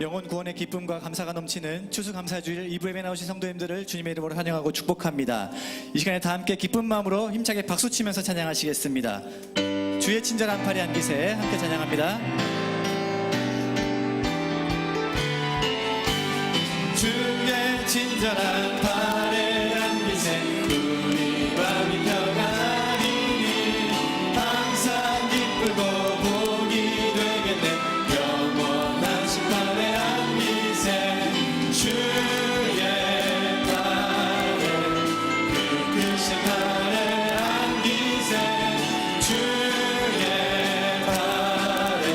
영혼 구원의 기쁨과 감사가 넘치는 추수감사주일 2부 예배 나오신 성도님들을 주님의 이름으로 환영하고 축복합니다. 이 시간에 다 함께 기쁜 마음으로 힘차게 박수치면서 찬양하시겠습니다. 주의 친절한 팔에 안기세 함께 찬양합니다. 주의 친절한 팔에 안기세 우리 마음이 평안하리니 항상 기쁘고 복이 되겠네. 영원하신 팔에 안기세 주의 팔에 그 크신 팔에 안기세 주의 팔에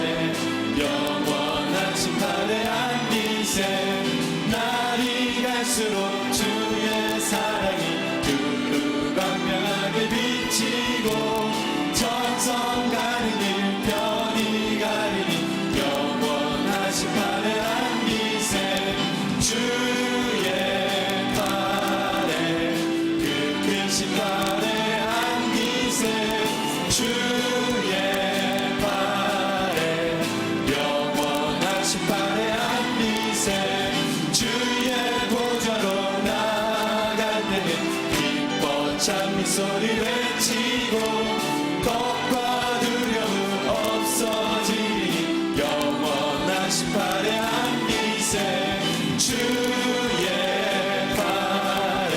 영원하신 팔에 안기세. 날이 갈수록 주의 사랑이 그 광명하게 비치고 천성 가는 길 편히 가리니 영원하신 팔에 안기세 주의 팔에 그 크신 팔에 안기세 주의 팔에 영원하신 팔에 안기세. 주의 보좌로 나아갈 때는 기뻐 찬미 소리 외치고 겁과 두려움 없어지니 영원하신 팔에 안기세 주의 팔에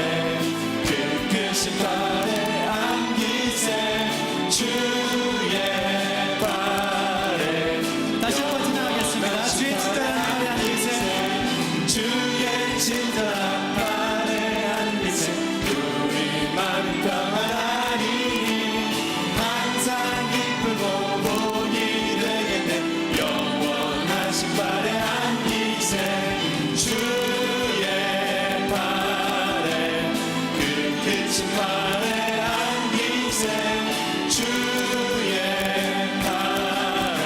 그 크신 팔에 안기세 주의 팔에. 다시 한번 찬양하겠습니다. 주의 친절한 팔에 안기세 주의 친절한 팔에 안기세 우리 마음 평안하리니 항상 기쁘고 복이 되겠네. 영원하신 팔에 안기세 주의 팔에 그 크신 팔에 안기세 주의 팔에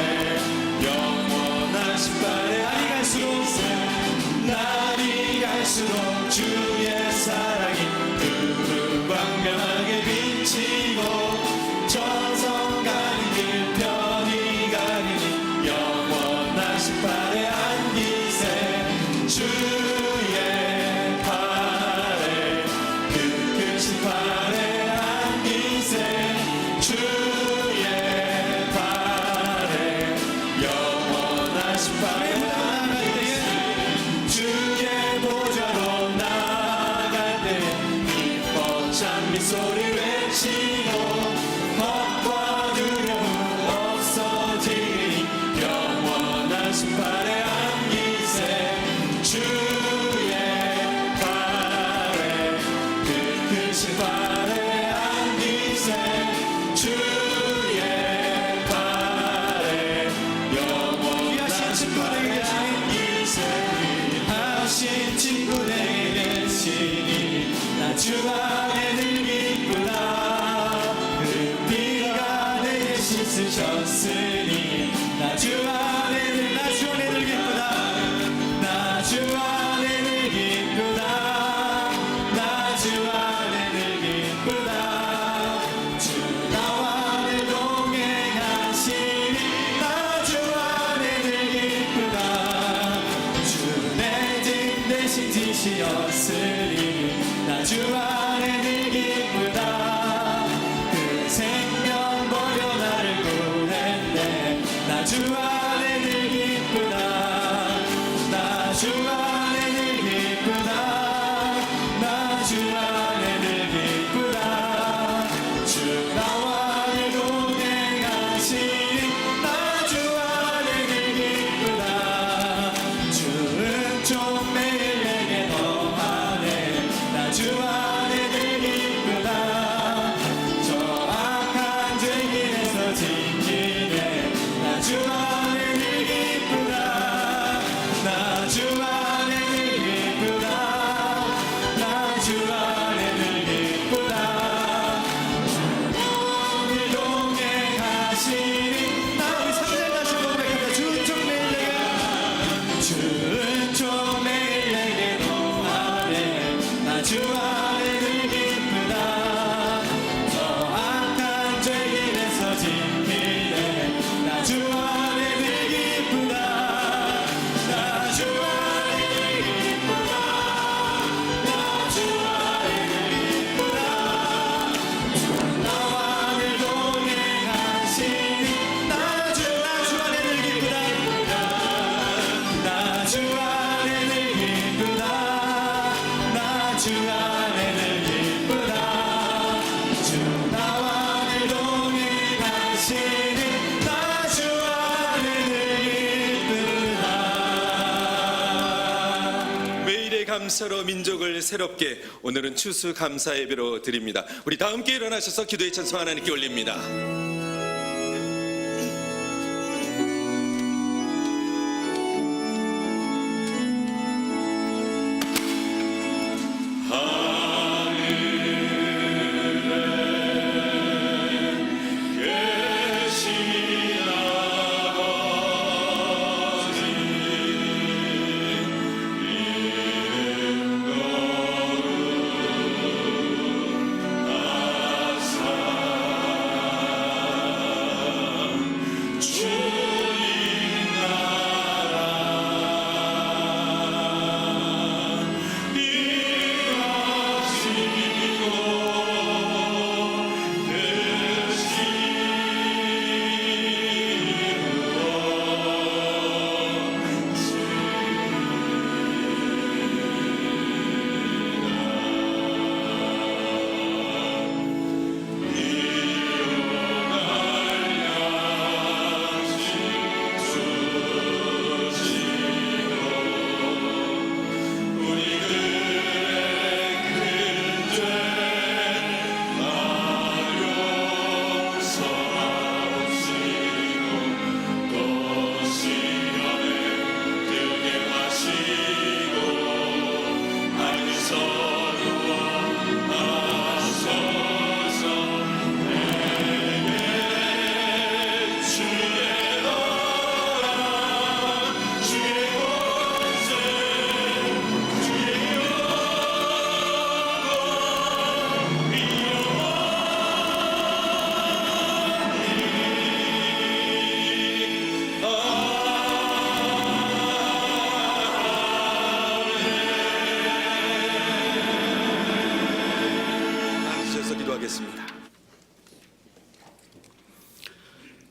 영원하신 팔에 안기세. 날이 갈수록 주의 사랑이 그 광명하게 비치고 천성 가는 길 편히 가리니 영원하신 팔에 안기세 주의 팔에 그 크신 팔에 안기세 주의 팔에 영원하신 팔에 안기세 주의 보좌로 나아갈 때 기뻐 찬미 소리 외치고 겁과 두려움 없어지니 영원하신 팔에 안기세 주의 팔에 그 크신 팔에 안기세 주의 팔에 영원하신 팔에 안기세. 하신 친구 내게 계시니 나 주 안에 늘 기쁘다. 그 피가 내게 씻으셨으니 나 주 안에 늘 기쁘다. 나 주 안에 늘 기쁘다. 나 주 안에 늘 기쁘다. 주 나와 늘 동행하시니 나 주 안에 늘 기쁘다. 주 내 집 대신 지시었으니 나 주 안에 늘 기쁘다. 그 생명 버려 나를 구했네. 나 주 안에 늘 기쁘다. 나 주 안에 늘 기쁘다. 나 주 안에 늘 기쁘다. 주 나와 늘 동행하시니 나 주 안에 늘 기쁘다. 주는 좀 매일 내게 더하시니 주 안에 늘 기쁘다 나 주 안에 늘 기쁘다 주 나와 늘 동행하시니 나 주 안에 늘 기쁘다. 매일의 감사로 민족을 새롭게 오늘은 추수감사 예배로 드립니다. 우리 다 함께 일어나셔서 기도의 찬송 하나님께 올립니다.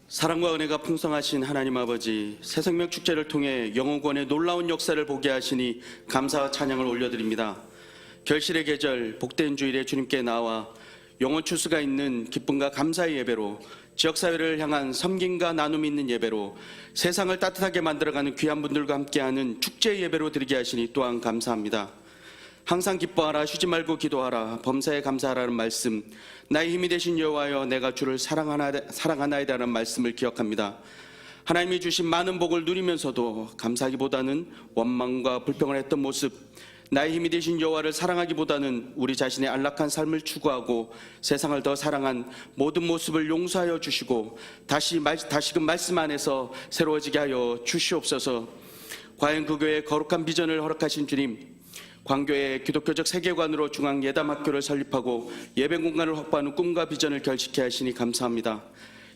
사랑과 은혜가 풍성하신 하나님 아버지, 새생명 축제를 통해 영혼권의 놀라운 역사를 보게 하시니 감사와 찬양을 올려드립니다. 결실의 계절, 복된 주일에 주님께 나와 영혼 추수가 있는 기쁨과 감사의 예배로, 지역사회를 향한 섬김과 나눔이 있는 예배로, 세상을 따뜻하게 만들어가는 귀한 분들과 함께하는 축제 예배로 드리게 하시니 또한 감사합니다. 항상 기뻐하라, 쉬지 말고 기도하라, 범사에 감사하라는 말씀, 나의 힘이 되신 여호와여 내가 주를 사랑하나이다라는 말씀을 기억합니다. 하나님이 주신 많은 복을 누리면서도 감사하기보다는 원망과 불평을 했던 모습, 나의 힘이 되신 여호와를 사랑하기보다는 우리 자신의 안락한 삶을 추구하고 세상을 더 사랑한 모든 모습을 용서하여 주시고 다시금 말씀 안에서 새로워지게 하여 주시옵소서. 과연 그 교회의 거룩한 비전을 허락하신 주님, 광교의 기독교적 세계관으로 중앙 예담학교를 설립하고 예배 공간을 확보하는 꿈과 비전을 결식케 하시니 감사합니다.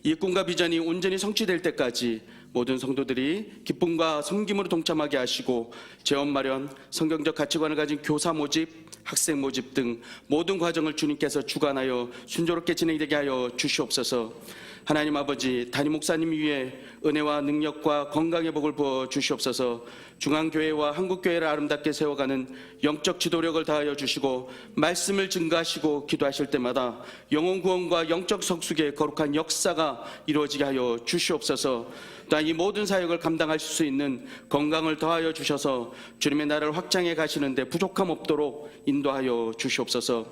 이 꿈과 비전이 온전히 성취될 때까지 모든 성도들이 기쁨과 섬김으로 동참하게 하시고 재원 마련, 성경적 가치관을 가진 교사 모집, 학생 모집 등 모든 과정을 주님께서 주관하여 순조롭게 진행되게 하여 주시옵소서. 하나님 아버지, 담임 목사님 위에 은혜와 능력과 건강의 복을 부어 주시옵소서. 중앙교회와 한국교회를 아름답게 세워가는 영적 지도력을 다하여 주시고 말씀을 증거하시고 기도하실 때마다 영혼 구원과 영적 성숙의 거룩한 역사가 이루어지게 하여 주시옵소서. 또한 이 모든 사역을 감당하실 수 있는 건강을 더하여 주셔서 주님의 나라를 확장해 가시는데 부족함 없도록 인도하여 주시옵소서.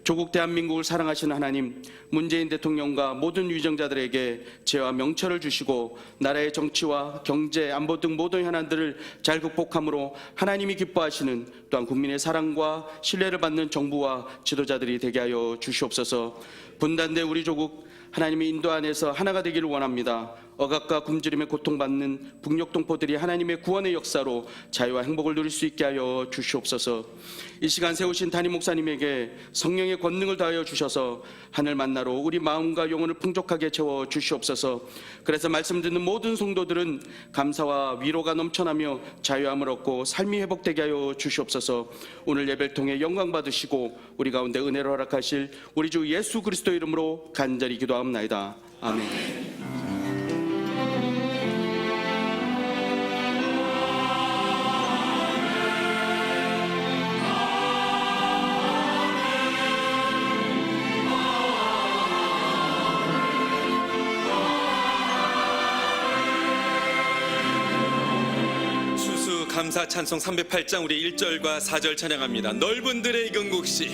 조국 대한민국을 사랑하시는 하나님, 문재인 대통령과 모든 위정자들에게 죄와 명철을 주시고 나라의 정치와 경제, 안보 등 모든 현안들을 잘 극복함으로 하나님이 기뻐하시는 또한 국민의 사랑과 신뢰를 받는 정부와 지도자들이 되게 하여 주시옵소서. 분단된 우리 조국 하나님의 인도 안에서 하나가 되기를 원합니다. 억압과 굶주림에 고통받는 북녘동포들이 하나님의 구원의 역사로 자유와 행복을 누릴 수 있게 하여 주시옵소서. 이 시간 세우신 담임 목사님에게 성령의 권능을 다하여 주셔서 하늘 만나러 우리 마음과 영혼을 풍족하게 채워 주시옵소서. 그래서 말씀 듣는 모든 성도들은 감사와 위로가 넘쳐나며 자유함을 얻고 삶이 회복되게 하여 주시옵소서. 오늘 예배를 통해 영광 받으시고 우리 가운데 은혜를 허락하실 우리 주 예수 그리스도 이름으로 간절히 기도하옵나이다. 아멘. 감사 찬송 308장 우리 1절과 4절 찬양합니다. 넓은 들의 경국시.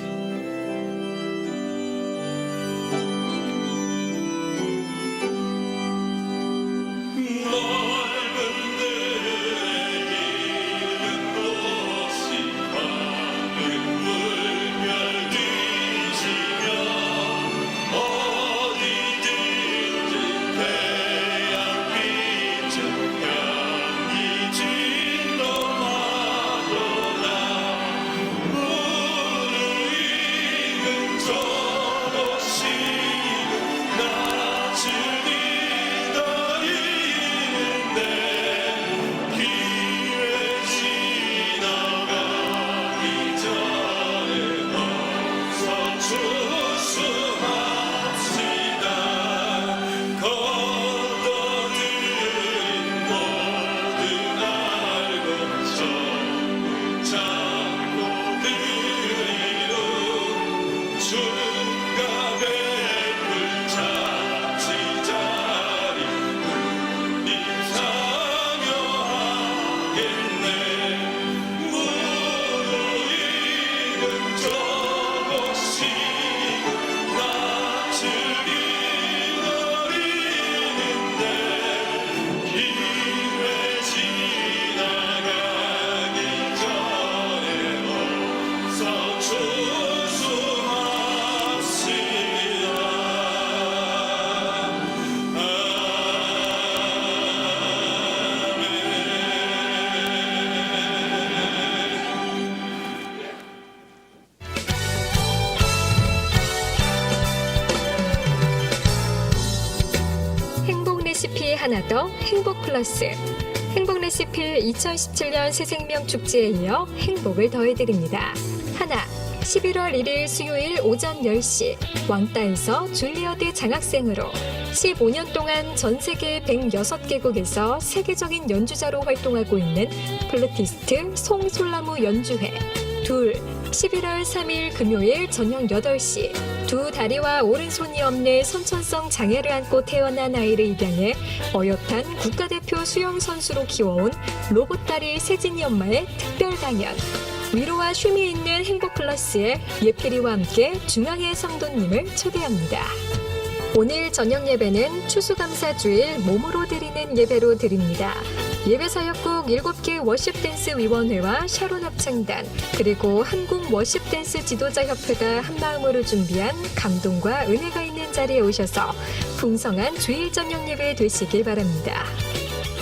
레시피 하나 더 행복 플러스. 행복 레시피 2017년 새생명 축제에 이어 행복을 더해드립니다. 하나, 11월 1일 수요일 오전 10시 왕따에서 줄리어드 장학생으로 15년 동안 전 세계 106개국에서 세계적인 연주자로 활동하고 있는 플루티스트 송솔나무 연주회. 둘, 11월 3일 금요일 저녁 8시 두 다리와 오른손이 없는 선천성 장애를 안고 태어난 아이를 입양해 어엿한 국가대표 수영선수로 키워온 로봇다리 세진이 엄마의 특별 강연. 위로와 쉼이 있는 행복 플러스의 예필이와 함께 중앙의 성도님을 초대합니다. 오늘 저녁 예배는 추수감사주일 몸으로 드리는 예배로 드립니다. 예배사역국 7개 워십댄스위원회와 샤론 합창단 그리고 한국 워십댄스 지도자협회가 한마음으로 준비한 감동과 은혜가 있는 자리에 오셔서 풍성한 주일 저녁 예배 되시길 바랍니다.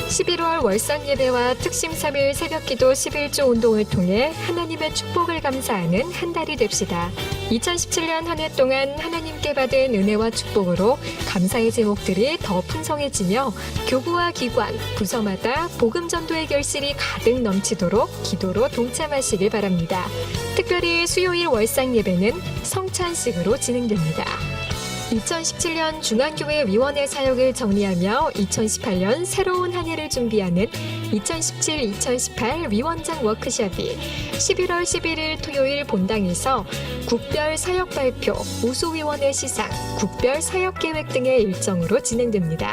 11월 월상 예배와 특심 3일 새벽기도 11조 운동을 통해 하나님의 축복을 감사하는 한 달이 됩시다. 2017년 한 해 동안 하나님께 받은 은혜와 축복으로 감사의 제목들이 더 풍성해지며 교구와 기관, 부서마다 복음 전도의 결실이 가득 넘치도록 기도로 동참하시길 바랍니다. 특별히 수요일 월상 예배는 성찬식으로 진행됩니다. 2017년 중앙교회 위원회 사역을 정리하며 2018년 새로운 한 해를 준비하는 2017-2018 위원장 워크숍이 11월 11일 토요일 본당에서 국별 사역 발표, 우수위원회 시상, 국별 사역 계획 등의 일정으로 진행됩니다.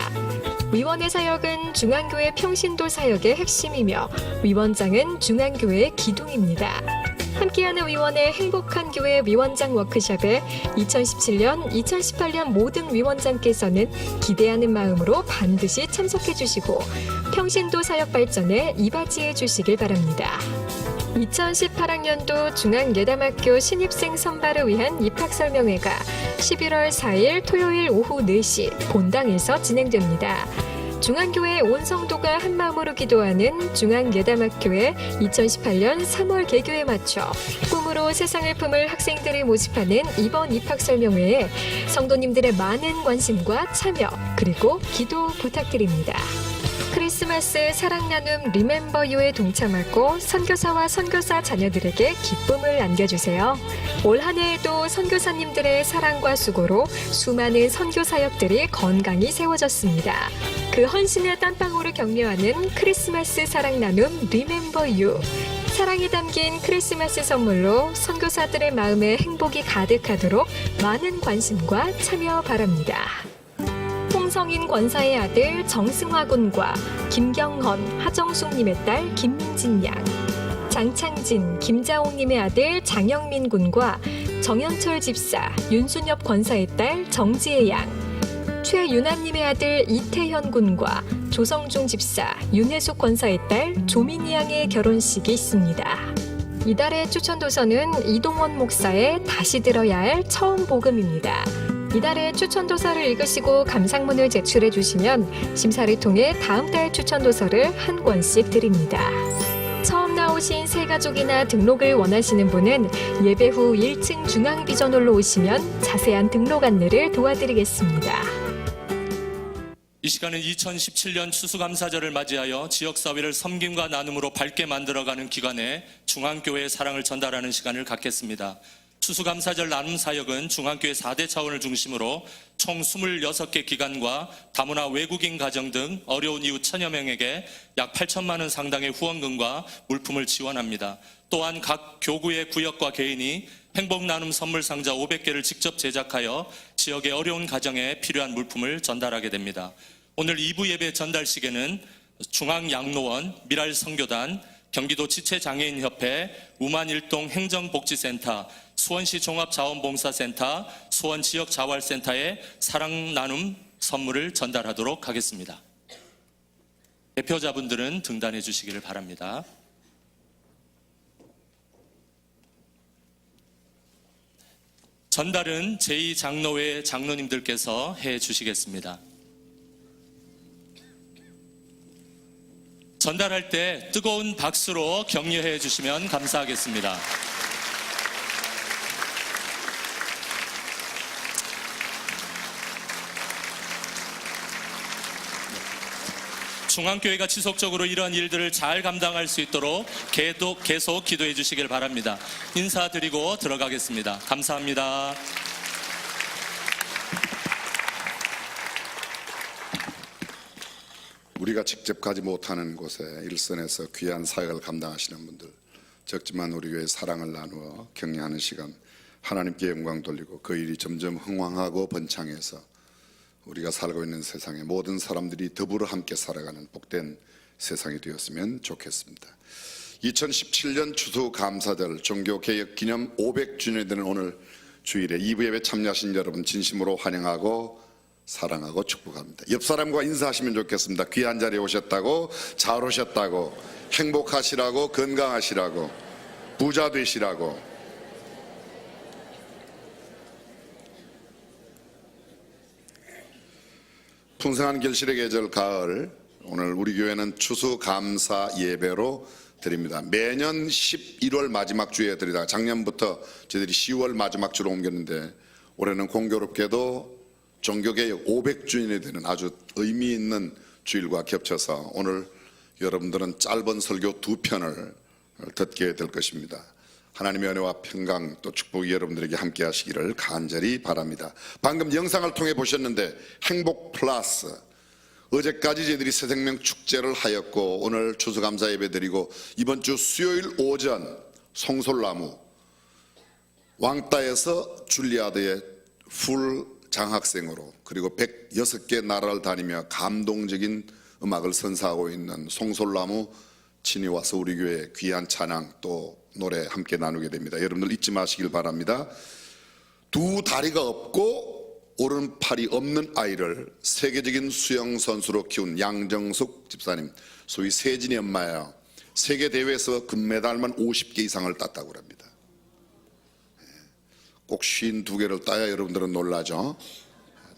위원회 사역은 중앙교회 평신도 사역의 핵심이며 위원장은 중앙교회의 기둥입니다. 함께하는 위원회 행복한 교회 위원장 워크숍에 2017년, 2018년 모든 위원장께서는 기대하는 마음으로 반드시 참석해 주시고 평신도 사역 발전에 이바지해 주시길 바랍니다. 2018학년도 중앙예담학교 신입생 선발을 위한 입학설명회가 11월 4일 토요일 오후 4시 본당에서 진행됩니다. 중앙교회 온 성도가 한마음으로 기도하는 중앙예담학교의 2018년 3월 개교에 맞춰 꿈으로 세상을 품을 학생들을 모집하는 이번 입학설명회에 성도님들의 많은 관심과 참여 그리고 기도 부탁드립니다. 크리스마스 사랑 나눔 리멤버 유에 동참하고 선교사와 선교사 자녀들에게 기쁨을 안겨주세요. 올 한 해에도 선교사님들의 사랑과 수고로 수많은 선교 사역들이 건강히 세워졌습니다. 그 헌신의 땀방울을 격려하는 크리스마스 사랑 나눔 리멤버 유. 사랑이 담긴 크리스마스 선물로 선교사들의 마음에 행복이 가득하도록 많은 관심과 참여 바랍니다. 손성인 권사의 아들 정승화 군과 김경헌, 하정숙님의 딸 김민진 양, 장창진, 김자옥님의 아들 장영민 군과 정현철 집사, 윤순엽 권사의 딸 정지혜 양, 최윤아님의 아들 이태현 군과 조성중 집사, 윤혜숙 권사의 딸 조민희 양의 결혼식이 있습니다. 이달의 추천도서는 이동원 목사의 다시 들어야 할 처음 복음입니다. 이달의 추천도서를 읽으시고 감상문을 제출해 주시면 심사를 통해 다음 달 추천도서를 한 권씩 드립니다. 처음 나오신 새가족이나 등록을 원하시는 분은 예배 후 1층 중앙비전홀로 오시면 자세한 등록 안내를 도와드리겠습니다. 이 시간은 2017년 추수감사절을 맞이하여 지역사회를 섬김과 나눔으로 밝게 만들어가는 기관에 중앙교회의 사랑을 전달하는 시간을 갖겠습니다. 추수감사절 나눔사역은 중앙교회 4대 차원을 중심으로 총 26개 기관과 다문화 외국인 가정 등 어려운 이웃 1000여 명에게 약 8천만 원 상당의 후원금과 물품을 지원합니다. 또한 각 교구의 구역과 개인이 행복나눔 선물 상자 500개를 직접 제작하여 지역의 어려운 가정에 필요한 물품을 전달하게 됩니다. 오늘 2부 예배 전달식에는 중앙양로원, 미랄선교단, 경기도 지체장애인협회, 우만일동 행정복지센터, 수원시 종합자원봉사센터, 수원지역자활센터에 사랑나눔 선물을 전달하도록 하겠습니다. 대표자분들은 등단해 주시기를 바랍니다. 전달은 제2장로회 장로님들께서 해 주시겠습니다. 전달할 때 뜨거운 박수로 격려해 주시면 감사하겠습니다. 중앙교회가 지속적으로 이러한 일들을 잘 감당할 수 있도록 계속 기도해 주시길 바랍니다. 인사드리고 들어가겠습니다. 감사합니다. 우리가 직접 가지 못하는 곳에 일선에서 귀한 사역을 감당하시는 분들, 적지만 우리 교회의 사랑을 나누어 격려하는 시간, 하나님께 영광 돌리고 그 일이 점점 흥왕하고 번창해서 우리가 살고 있는 세상에 모든 사람들이 더불어 함께 살아가는 복된 세상이 되었으면 좋겠습니다. 2017년 추수감사절 종교개혁 기념 500주년이 되는 오늘 주일에 2부 예배 참여하신 여러분 진심으로 환영하고 사랑하고 축복합니다. 옆 사람과 인사하시면 좋겠습니다. 귀한 자리에 오셨다고, 잘 오셨다고, 행복하시라고, 건강하시라고, 부자 되시라고. 풍성한 결실의 계절 가을, 오늘 우리 교회는 추수감사 예배로 드립니다. 매년 11월 마지막 주에 드리다가 작년부터 저희들이 10월 마지막 주로 옮겼는데 올해는 공교롭게도 종교개혁 500주년이 되는 아주 의미 있는 주일과 겹쳐서 오늘 여러분들은 짧은 설교 2편을 듣게 될 것입니다. 하나님의 은혜와 평강 또 축복이 여러분들에게 함께 하시기를 간절히 바랍니다. 방금 영상을 통해 보셨는데 행복 플러스, 어제까지 저희들이 새생명 축제를 하였고 오늘 추수감사 예배 드리고 이번 주 수요일 오전 송솔나무 왕따에서 줄리아드의 풀 장학생으로 그리고 106개 나라를 다니며 감동적인 음악을 선사하고 있는 송솔나무 친히 와서 우리 교회 귀한 찬양 또 노래 함께 나누게 됩니다. 여러분들 잊지 마시길 바랍니다. 두 다리가 없고 오른팔이 없는 아이를 세계적인 수영 선수로 키운 양정숙 집사님, 소위 세진이 엄마예요. 세계 대회에서 금메달만 50개 이상을 땄다고 합니다. 꼭 52개를 따야 여러분들은 놀라죠.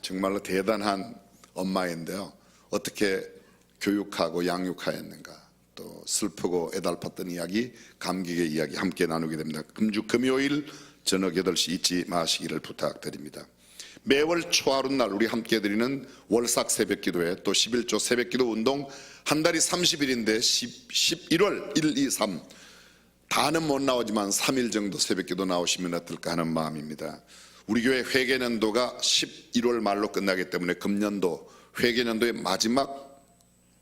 정말로 대단한 엄마인데요. 어떻게 교육하고 양육하였는가, 또 슬프고 애달팠던 이야기, 감격의 이야기 함께 나누게 됩니다. 금주 금요일 저녁 8시 잊지 마시기를 부탁드립니다. 매월 초하룻날 우리 함께 드리는 월삭 새벽기도회 또 11조 새벽기도 운동 한 달이 30일인데 11월 1, 2, 3 다는 못 나오지만 3일 정도 새벽기도 나오시면 어떨까 하는 마음입니다. 우리 교회 회계년도가 11월 말로 끝나기 때문에 금년도 회계년도의 마지막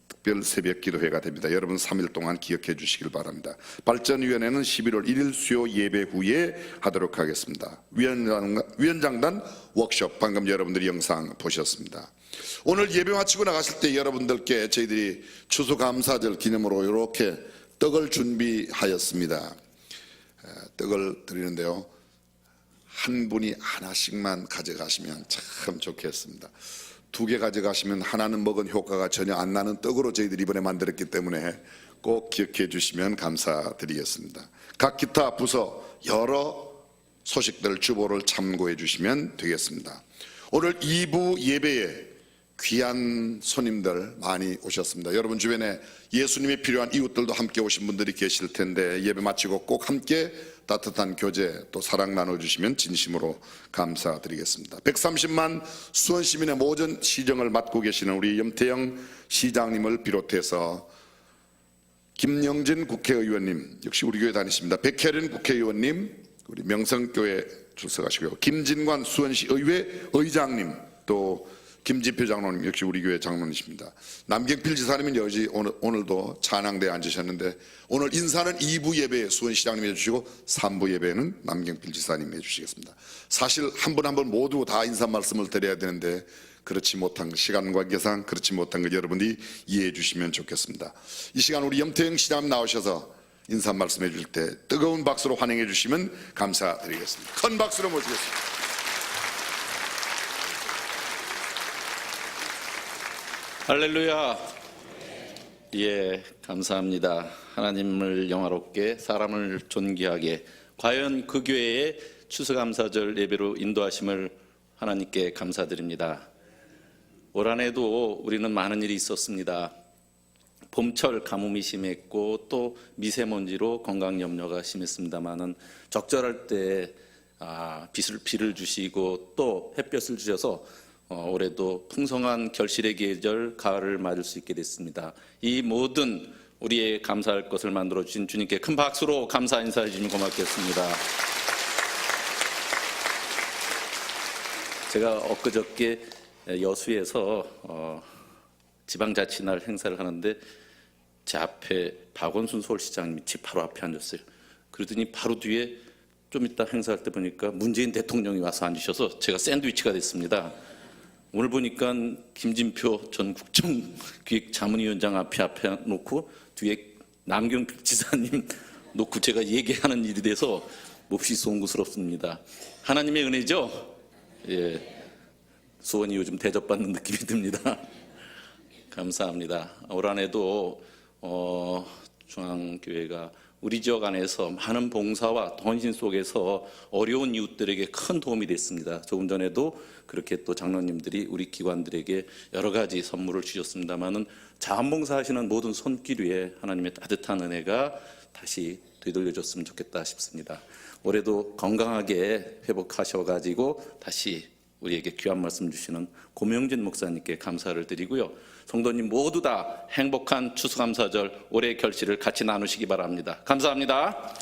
특별 새벽기도회가 됩니다. 여러분 3일 동안 기억해 주시길 바랍니다. 발전위원회는 11월 1일 수요 예배 후에 하도록 하겠습니다. 위원장단 워크숍 방금 여러분들이 영상 보셨습니다. 오늘 예배 마치고 나가실 때 여러분들께 저희들이 추수감사절 기념으로 이렇게 떡을 준비하였습니다. 떡을 드리는데요, 한 분이 하나씩만 가져가시면 참 좋겠습니다. 2개 가져가시면 하나는 먹은 효과가 전혀 안 나는 떡으로 저희들이 이번에 만들었기 때문에 꼭 기억해 주시면 감사드리겠습니다. 각 기타 부서 여러 소식들 주보를 참고해 주시면 되겠습니다. 오늘 2부 예배에 귀한 손님들 많이 오셨습니다. 여러분 주변에 예수님이 필요한 이웃들도 함께 오신 분들이 계실 텐데 예배 마치고 꼭 함께 따뜻한 교제 또 사랑 나눠주시면 진심으로 감사드리겠습니다. 130만 수원 시민의 모든 시정을 맡고 계시는 우리 염태영 시장님을 비롯해서 김영진 국회의원님, 역시 우리 교회 다니십니다. 백혜련 국회의원님, 우리 명성교회 출석하시고요. 김진관 수원시 의회 의장님, 또 김지표 장로님, 역시 우리 교회 장로님이십니다. 남경필 지사님은 여기 오늘도 찬양대에 앉으셨는데 오늘 인사는 2부 예배에 수원시장님이 해주시고 3부 예배는 남경필 지사님이 해주시겠습니다. 사실 한 분 한 분 모두 다 인사 말씀을 드려야 되는데 그렇지 못한 것, 시간 관계상 그렇지 못한 것 여러분이 이해해 주시면 좋겠습니다. 이 시간 우리 염태영 시장님 나오셔서 인사 말씀해 주실 때 뜨거운 박수로 환영해 주시면 감사드리겠습니다. 큰 박수로 모시겠습니다. 할렐루야. 예, 감사합니다. 하나님을 영화롭게 사람을 존귀하게 과연 그 교회의 추수감사절 예배로 인도하심을 하나님께 감사드립니다. 올 한 해도 우리는 많은 일이 있었습니다. 봄철 가뭄이 심했고 또 미세먼지로 건강 염려가 심했습니다만은 적절할 때 비를 주시고 또 햇볕을 주셔서 올해도 풍성한 결실의 계절 가을을 맞을 수 있게 됐습니다. 이 모든 우리의 감사할 것을 만들어 주신 주님께 큰 박수로 감사 인사해 주시면 고맙겠습니다. 제가 엊그저께 여수에서 지방자치날 행사를 하는데 제 앞에 박원순 서울시장님이 집 바로 앞에 앉았어요. 그러더니 바로 뒤에 좀 이따 행사할 때 보니까 문재인 대통령이 와서 앉으셔서 제가 샌드위치가 됐습니다. 오늘 보니까 김진표 전 국정기획자문위원장 앞에 놓고 뒤에 남경필 지사님 놓고 제가 얘기하는 일이 돼서 몹시 송구스럽습니다. 하나님의 은혜죠. 예, 수원이 요즘 대접받는 느낌이 듭니다. 감사합니다. 올 한 해도 중앙교회가 우리 지역 안에서 많은 봉사와 헌신 속에서 어려운 이웃들에게 큰 도움이 됐습니다. 조금 전에도 그렇게 또 장로님들이 우리 기관들에게 여러 가지 선물을 주셨습니다마는 자원봉사하시는 모든 손길 위에 하나님의 따뜻한 은혜가 다시 되돌려줬으면 좋겠다 싶습니다. 올해도 건강하게 회복하셔가지고 다시 우리에게 귀한 말씀 주시는 고명진 목사님께 감사를 드리고요. 성도님 모두 다 행복한 추수감사절 올해의 결실을 같이 나누시기 바랍니다. 감사합니다.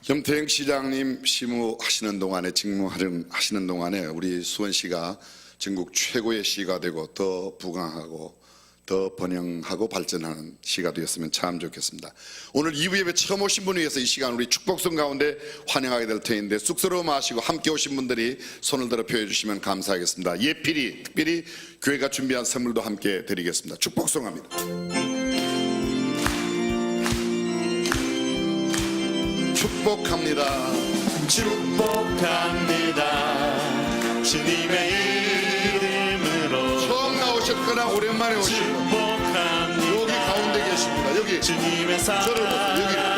염태영 시장님 시무하시는 동안에 직무하시는 동안에 우리 수원시가 전국 최고의 시가 되고 더 부강하고 더 번영하고 발전하는 시가 되었으면 참 좋겠습니다. 오늘 2부 예배 처음 오신 분을 위해서 이 시간 우리 축복성 가운데 환영하게 될 터인데 쑥스러워 마시고 함께 오신 분들이 손을 들어 표해 주시면 감사하겠습니다. 예필이 특별히 교회가 준비한 선물도 함께 드리겠습니다. 축복성 합니다. 축복합니다. 축복합니다. 주님의 이름으로 처음 나오셨거나 오랜만에 오신 분 축복합니다. 여기 가운데 계십니다. 여기 주님의 저를 보세요.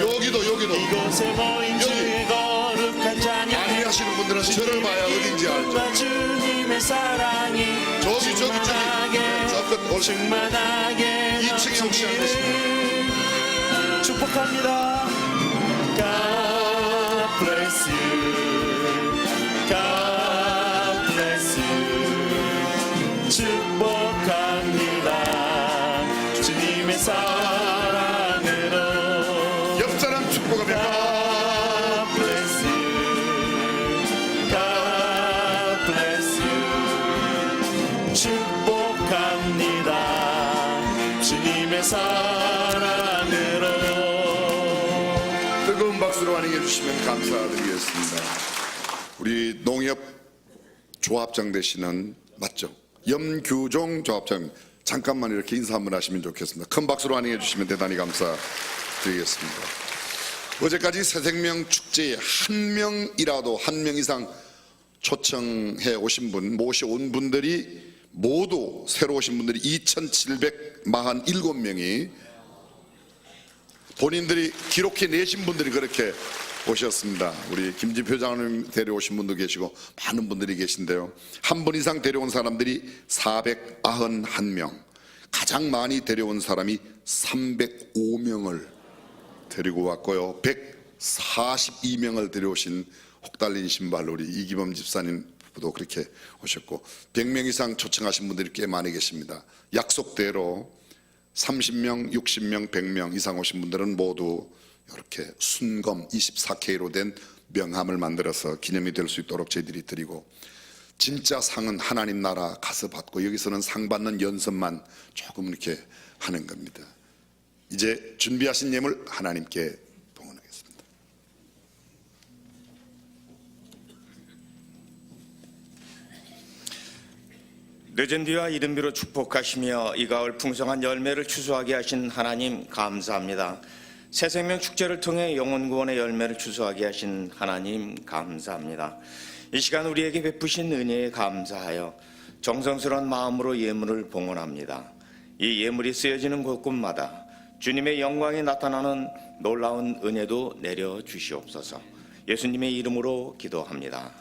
여기도 이곳에 모인 주 거룩한 찬양 안위하시는 분들은 저를 봐야 어딘지 알죠. 주님의 사랑이 저기 저 끝 충만하게 2층에 혹시 안 계십니까? 축복합니다. God bless you. God bless you. 축복합니다. 주님의 사랑으로. 옆 사람 축복합니다. God bless you. God bless you. 축복합니다. 주님의 사랑으로. 뜨거운 주시면 감사드리겠습니다. 우리 농협 조합장 되시는 맞죠? 염규종 조합장 잠깐만 이렇게 인사 한번 하시면 좋겠습니다. 큰 박수로 환영해 주시면 대단히 감사드리겠습니다. 어제까지 새생명 축제에 한 명 이상 초청해 오신 분, 모셔온 분들이 모두 새로 오신 분들이 2,747명이 본인들이 기록해 내신 분들이 그렇게 오셨습니다. 우리 김진표 장로님 데려오신 분도 계시고 많은 분들이 계신데요. 한 분 이상 데려온 사람들이 491명, 가장 많이 데려온 사람이 305명을 데리고 왔고요. 142명을 데려오신 혹달린 신발 우리 이기범 집사님도 그렇게 오셨고 100명 이상 초청하신 분들이 꽤 많이 계십니다. 약속대로 30명, 60명, 100명 이상 오신 분들은 모두 이렇게 순검 24K로 된 명함을 만들어서 기념이 될 수 있도록 저희들이 드리고, 진짜 상은 하나님 나라 가서 받고 여기서는 상 받는 연습만 조금 이렇게 하는 겁니다. 이제 준비하신 예물 하나님께 봉헌하겠습니다. 늦은 뒤와 이른 비로 축복하시며 이 가을 풍성한 열매를 추수하게 하신 하나님 감사합니다. 새생명 축제를 통해 영혼 구원의 열매를 추수하게 하신 하나님 감사합니다. 이 시간 우리에게 베푸신 은혜에 감사하여 정성스러운 마음으로 예물을 봉헌합니다. 이 예물이 쓰여지는 곳곳마다 주님의 영광이 나타나는 놀라운 은혜도 내려 주시옵소서. 예수님의 이름으로 기도합니다.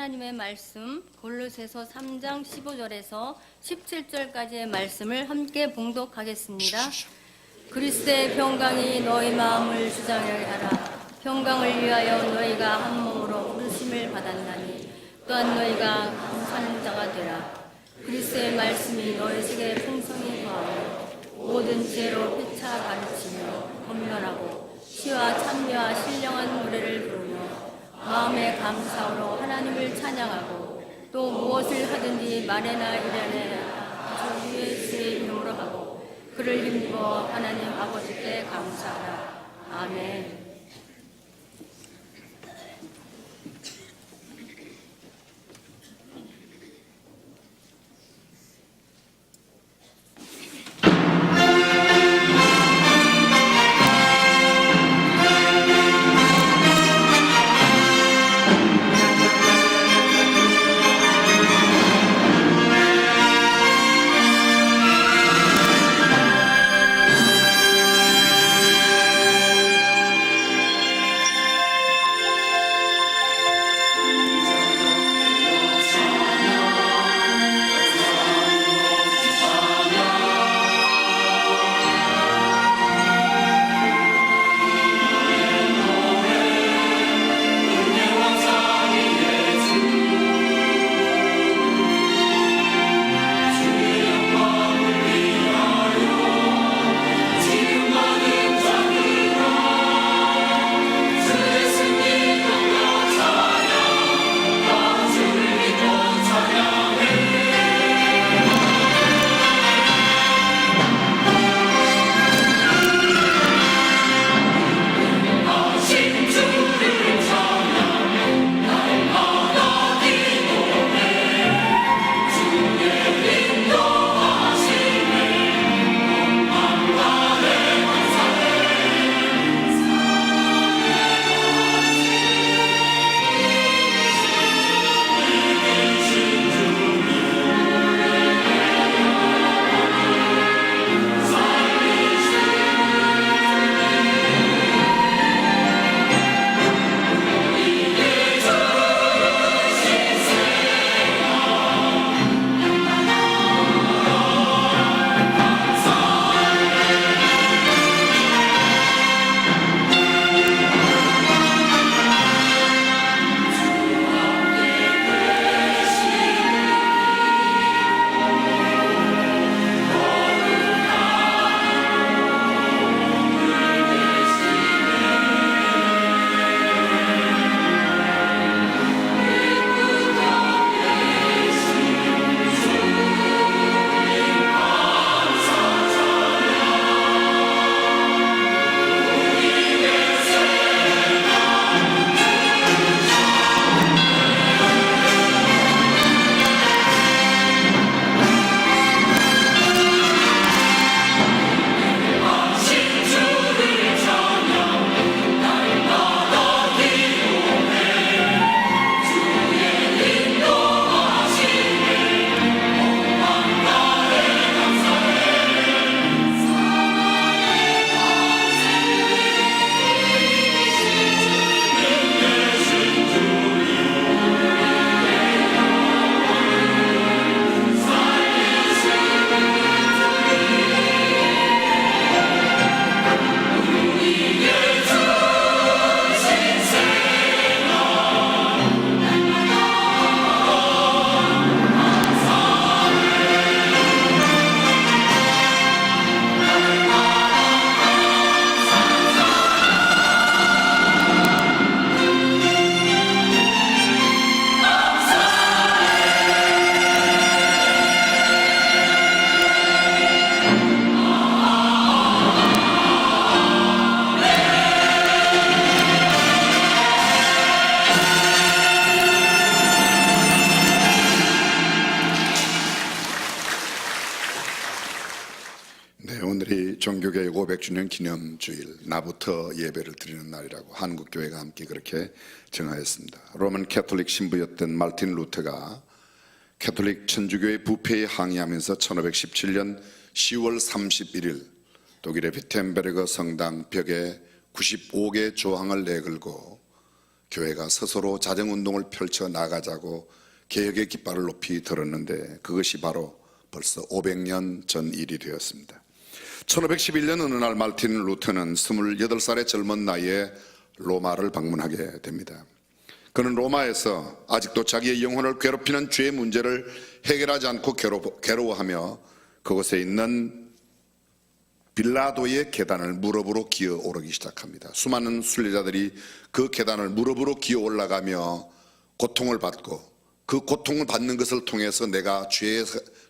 하나님의 말씀 골로새서 3장 15절에서 17절까지의 말씀을 함께 봉독하겠습니다. 그리스도의 평강이 너희 마음을 주장하게 하라. 평강을 위하여 너희가 한 몸으로 부르심을 받았나니 또한 너희가 감사하는 자가 되라. 그리스도의 말씀이 너희 속에 풍성히 더하여 모든 지혜로 피차 가르치며 건면하고 시와 찬미와 신령한 노래를 부르며 마음의 감사로 하나님을 찬양하고 또 무엇을 하든지 말에나 이래나 주 예수의 이름으로 하고 그를 힘입어 하나님 아버지께 감사하라. 아멘. 종교개혁 500주년 기념주일 나부터 예배를 드리는 날이라고 한국교회가 함께 그렇게 정하였습니다. 로만 캐톨릭 신부였던 마르틴 루터가 캐톨릭 천주교의 부패에 항의하면서 1517년 10월 31일 독일의 비텐베르그 성당 벽에 95개 조항을 내걸고 교회가 스스로 자정운동을 펼쳐 나가자고 개혁의 깃발을 높이 들었는데 그것이 바로 벌써 500년 전 일이 되었습니다. 1511년 어느 날 말틴 루터는 28살의 젊은 나이에 로마를 방문하게 됩니다. 그는 로마에서 아직도 자기의 영혼을 괴롭히는 죄의 문제를 해결하지 않고 괴로워하며 그곳에 있는 빌라도의 계단을 무릎으로 기어 오르기 시작합니다. 수많은 순례자들이 그 계단을 무릎으로 기어 올라가며 고통을 받고 그 고통을 받는 것을 통해서 내가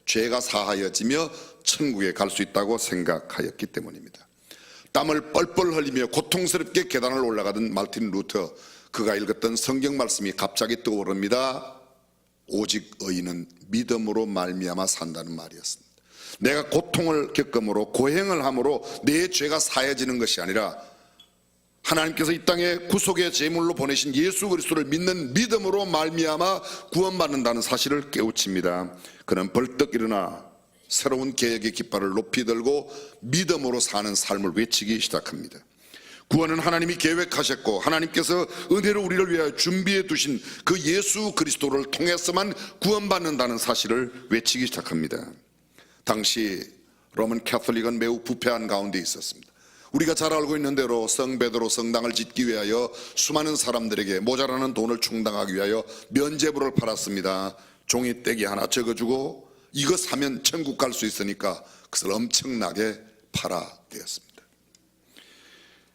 죄가 사하여지며 천국에 갈 수 있다고 생각하였기 때문입니다. 땀을 뻘뻘 흘리며 고통스럽게 계단을 올라가던 말틴 루터, 그가 읽었던 성경 말씀이 갑자기 떠오릅니다. 오직 의인은 믿음으로 말미암아 산다는 말이었습니다. 내가 고통을 겪음으로 고행을 함으로 내 죄가 사해지는 것이 아니라 하나님께서 이 땅에 구속의 제물로 보내신 예수 그리스도를 믿는 믿음으로 말미암아 구원받는다는 사실을 깨우칩니다. 그는 벌떡 일어나 새로운 개혁의 깃발을 높이 들고 믿음으로 사는 삶을 외치기 시작합니다. 구원은 하나님이 계획하셨고 하나님께서 은혜로 우리를 위하여 준비해 두신 그 예수 그리스도를 통해서만 구원받는다는 사실을 외치기 시작합니다. 당시 로만 캐톨릭은 매우 부패한 가운데 있었습니다. 우리가 잘 알고 있는 대로 성 베드로 성당을 짓기 위하여 수많은 사람들에게 모자라는 돈을 충당하기 위하여 면죄부를 팔았습니다. 종이떼기 하나 적어주고 이거 사면 천국 갈 수 있으니까 그것을 엄청나게 팔아대었습니다.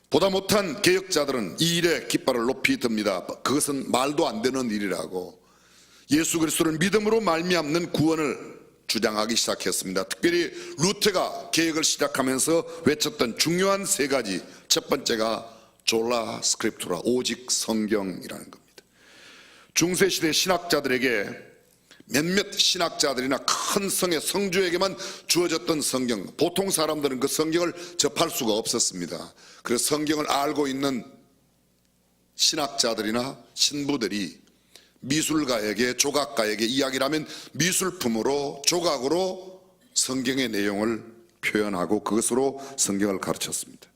보다 못한 개혁자들은 이 일에 깃발을 높이 듭니다. 그것은 말도 안 되는 일이라고 예수 그리스도를 믿음으로 말미암는 구원을 주장하기 시작했습니다. 특별히 루터가 개혁을 시작하면서 외쳤던 중요한 세 가지, 첫 번째가 졸라 스크립투라, 오직 성경이라는 겁니다. 중세시대 신학자들에게 몇몇 신학자들이나 큰 성의 성주에게만 주어졌던 성경, 보통 사람들은 그 성경을 접할 수가 없었습니다. 그래서 성경을 알고 있는 신학자들이나 신부들이 미술가에게, 조각가에게 이야기를 하면 미술품으로, 조각으로 성경의 내용을 표현하고 그것으로 성경을 가르쳤습니다.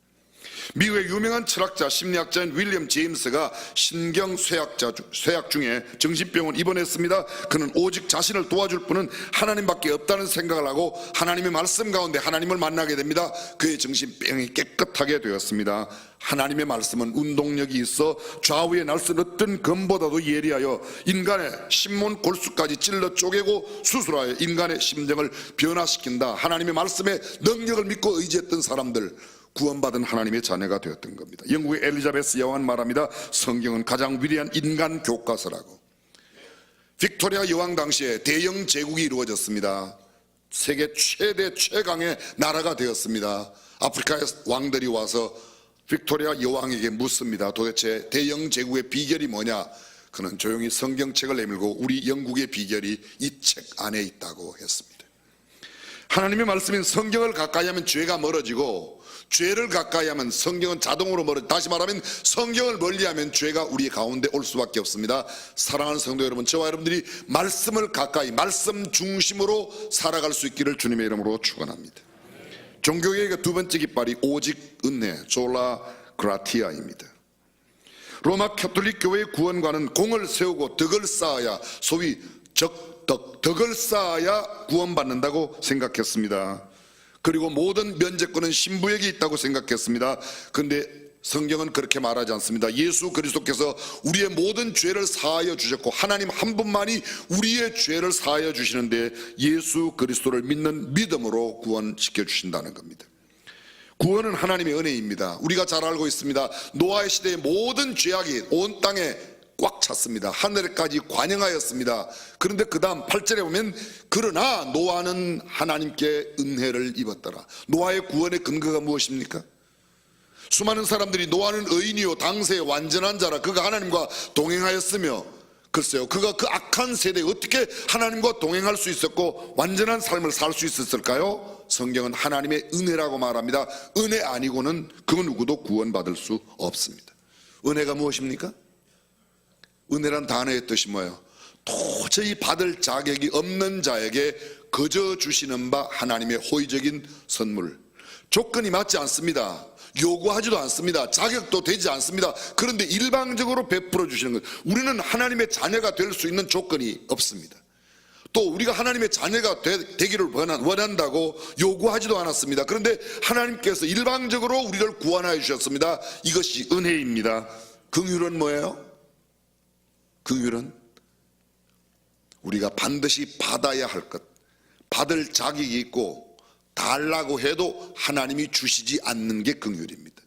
미국의 유명한 철학자, 심리학자인 윌리엄 제임스가 신경 쇠약 중에 정신병원 입원했습니다. 그는 오직 자신을 도와줄 분은 하나님밖에 없다는 생각을 하고 하나님의 말씀 가운데 하나님을 만나게 됩니다. 그의 정신병이 깨끗하게 되었습니다. 하나님의 말씀은 운동력이 있어 좌우에 날선 어떤 검보다도 예리하여 인간의 신문 골수까지 찔러 쪼개고 수술하여 인간의 심정을 변화시킨다. 하나님의 말씀의 능력을 믿고 의지했던 사람들, 구원받은 하나님의 자녀가 되었던 겁니다. 영국의 엘리자베스 여왕은 말합니다. 성경은 가장 위대한 인간 교과서라고. 빅토리아 여왕 당시에 대영 제국이 이루어졌습니다. 세계 최대 최강의 나라가 되었습니다. 아프리카의 왕들이 와서 빅토리아 여왕에게 묻습니다. 도대체 대영 제국의 비결이 뭐냐? 그는 조용히 성경책을 내밀고 우리 영국의 비결이 이 책 안에 있다고 했습니다. 하나님의 말씀인 성경을 가까이 하면 죄가 멀어지고 죄를 가까이 하면 성경은 자동으로 멀어지고, 다시 말하면 성경을 멀리하면 죄가 우리 가운데 올 수밖에 없습니다. 사랑하는 성도 여러분, 저와 여러분들이 말씀을 가까이, 말씀 중심으로 살아갈 수 있기를 주님의 이름으로 축원합니다. 종교개혁의 두 번째 깃발이 오직 은혜, 졸라 그라티아입니다. 로마 캐톨릭 교회의 구원관은 공을 세우고 덕을 쌓아야, 소위 덕을 쌓아야 구원받는다고 생각했습니다. 그리고 모든 면죄권은 신부에게 있다고 생각했습니다. 그런데 성경은 그렇게 말하지 않습니다. 예수 그리스도께서 우리의 모든 죄를 사하여 주셨고 하나님 한 분만이 우리의 죄를 사하여 주시는데 예수 그리스도를 믿는 믿음으로 구원시켜 주신다는 겁니다. 구원은 하나님의 은혜입니다. 우리가 잘 알고 있습니다. 노아의 시대의 모든 죄악이 온 땅에 꽉 찼습니다. 하늘까지 관영하였습니다. 그런데 그 다음 8절에 보면 그러나 노아는 하나님께 은혜를 입었더라. 노아의 구원의 근거가 무엇입니까? 수많은 사람들이 노아는 의인이요 당세의 완전한 자라, 그가 하나님과 동행하였으며, 글쎄요, 그가 그 악한 세대에 어떻게 하나님과 동행할 수 있었고 완전한 삶을 살 수 있었을까요? 성경은 하나님의 은혜라고 말합니다. 은혜 아니고는 그 누구도 구원받을 수 없습니다. 은혜가 무엇입니까? 은혜란 단어의 뜻이 뭐예요? 도저히 받을 자격이 없는 자에게 거저 주시는 바 하나님의 호의적인 선물, 조건이 맞지 않습니다. 요구하지도 않습니다. 자격도 되지 않습니다. 그런데 일방적으로 베풀어 주시는 것. 우리는 하나님의 자녀가 될 수 있는 조건이 없습니다. 또 우리가 하나님의 자녀가 되기를 원한다고 요구하지도 않았습니다. 그런데 하나님께서 일방적으로 우리를 구원하여 주셨습니다. 이것이 은혜입니다. 긍휼은 뭐예요? 긍휼은 우리가 반드시 받아야 할 것, 받을 자격이 있고 달라고 해도 하나님이 주시지 않는 게 긍휼입니다.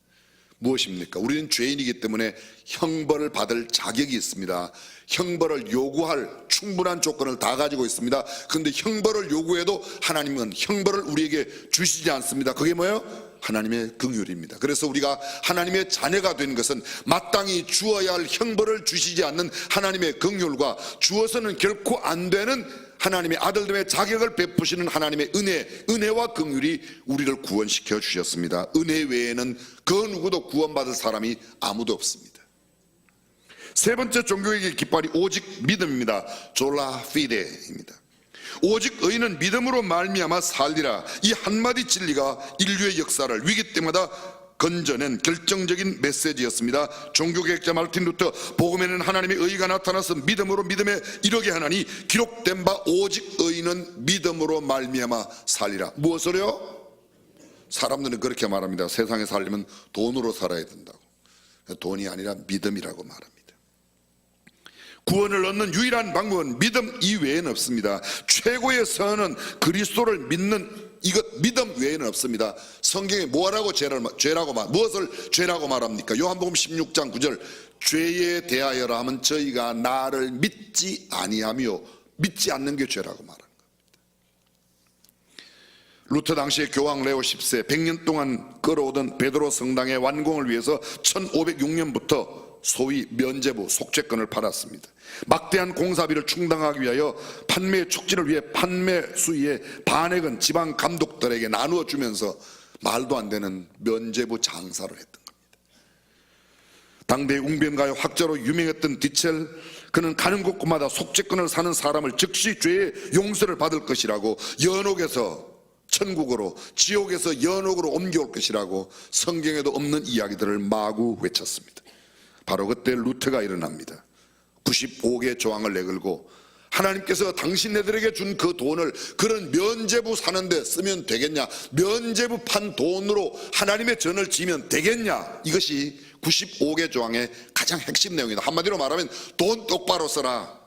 무엇입니까? 우리는 죄인이기 때문에 형벌을 받을 자격이 있습니다. 형벌을 요구할 충분한 조건을 다 가지고 있습니다. 그런데 형벌을 요구해도 하나님은 형벌을 우리에게 주시지 않습니다. 그게 뭐예요? 하나님의 긍휼입니다. 그래서 우리가 하나님의 자녀가 된 것은 마땅히 주어야 할 형벌을 주시지 않는 하나님의 긍휼과 주어서는 결코 안 되는 하나님의 아들됨의 자격을 베푸시는 하나님의 은혜와 긍휼이 우리를 구원시켜 주셨습니다. 은혜 외에는 그 누구도 구원받을 사람이 아무도 없습니다. 세 번째 종교의 깃발이 오직 믿음입니다. 졸라 피데입니다. 오직 의인은 믿음으로 말미암아 살리라. 이 한마디 진리가 인류의 역사를 위기 때마다 건져낸 결정적인 메시지였습니다. 종교개혁자 마르틴 루터, 복음에는 하나님의 의가 나타나서 믿음으로 믿음에 이르게 하나니 기록된 바 오직 의인은 믿음으로 말미암아 살리라. 무엇으로요? 사람들은 그렇게 말합니다. 세상에 살려면 돈으로 살아야 된다고. 돈이 아니라 믿음이라고 말합니다. 구원을 얻는 유일한 방법은 믿음 이외에는 없습니다. 최고의 선은 그리스도를 믿는 이것 믿음 외에는 없습니다. 성경에 무엇을 죄라고 말합니까? 요한복음 16장 9절 죄에 대하여라 하면 저희가 나를 믿지 아니하며 믿지 않는 게 죄라고 말합니다. 루터 당시의 교황 레오 10세 100년 동안 끌어오던 베드로 성당의 완공을 위해서 1506년부터 소위 면죄부 속죄권을 받았습니다. 막대한 공사비를 충당하기 위하여 판매 촉진을 위해 판매 수의 반액은 지방 감독들에게 나누어 주면서 말도 안 되는 면죄부 장사를 했던 겁니다. 당대 웅변가의 학자로 유명했던 디첼, 그는 가는 곳곳마다 속죄권을 사는 사람을 즉시 죄의 용서를 받을 것이라고, 연옥에서 천국으로, 지옥에서 연옥으로 옮겨올 것이라고 성경에도 없는 이야기들을 마구 외쳤습니다. 바로 그때 루터가 일어납니다. 95개 조항을 내걸고 하나님께서 당신네들에게 준 그 돈을 그런 면죄부 사는데 쓰면 되겠냐, 면죄부 판 돈으로 하나님의 전을 지면 되겠냐, 이것이 95개 조항의 가장 핵심 내용이다. 한마디로 말하면 돈 똑바로 써라.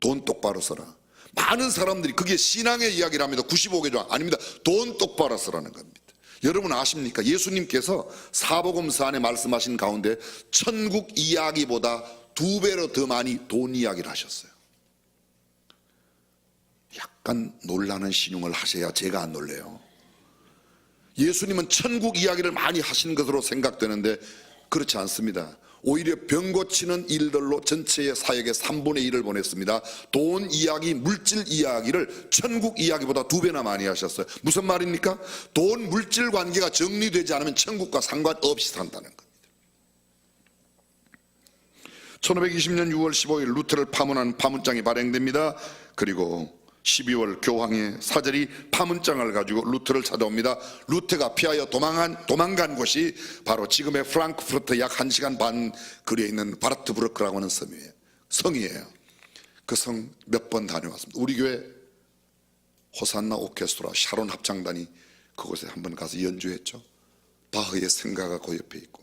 돈 똑바로 써라. 많은 사람들이 그게 신앙의 이야기랍니다. 95개 조항 아닙니다. 돈 똑바로 쓰라는 겁니다. 여러분 아십니까? 예수님께서 사복음서 안에 말씀하신 가운데 천국 이야기보다 2배로 더 많이 돈 이야기를 하셨어요. 약간 놀라는 신용을 하셔야 제가 안 놀래요. 예수님은 천국 이야기를 많이 하신 것으로 생각되는데 그렇지 않습니다. 오히려 병 고치는 일들로 전체의 사역의 3분의 1을 보냈습니다. 돈 이야기, 물질 이야기를 천국 이야기보다 2배나 많이 하셨어요. 무슨 말입니까? 돈 물질 관계가 정리되지 않으면 천국과 상관없이 산다는 겁니다. 1520년 6월 15일 루터를 파문한 파문장이 발행됩니다. 그리고 12월 교황의 사절이 파문장을 가지고 루터를 찾아옵니다. 루터가 피하여 도망간 곳이 바로 지금의 프랑크푸르트 약 1시간 반 거리에 있는 바르트브르크라고 하는 성이에요. 그 성 몇 번 다녀왔습니다. 우리 교회 호산나 오케스트라 샤론 합창단이 그곳에 한번 가서 연주했죠. 바흐의 생가가 그 옆에 있고,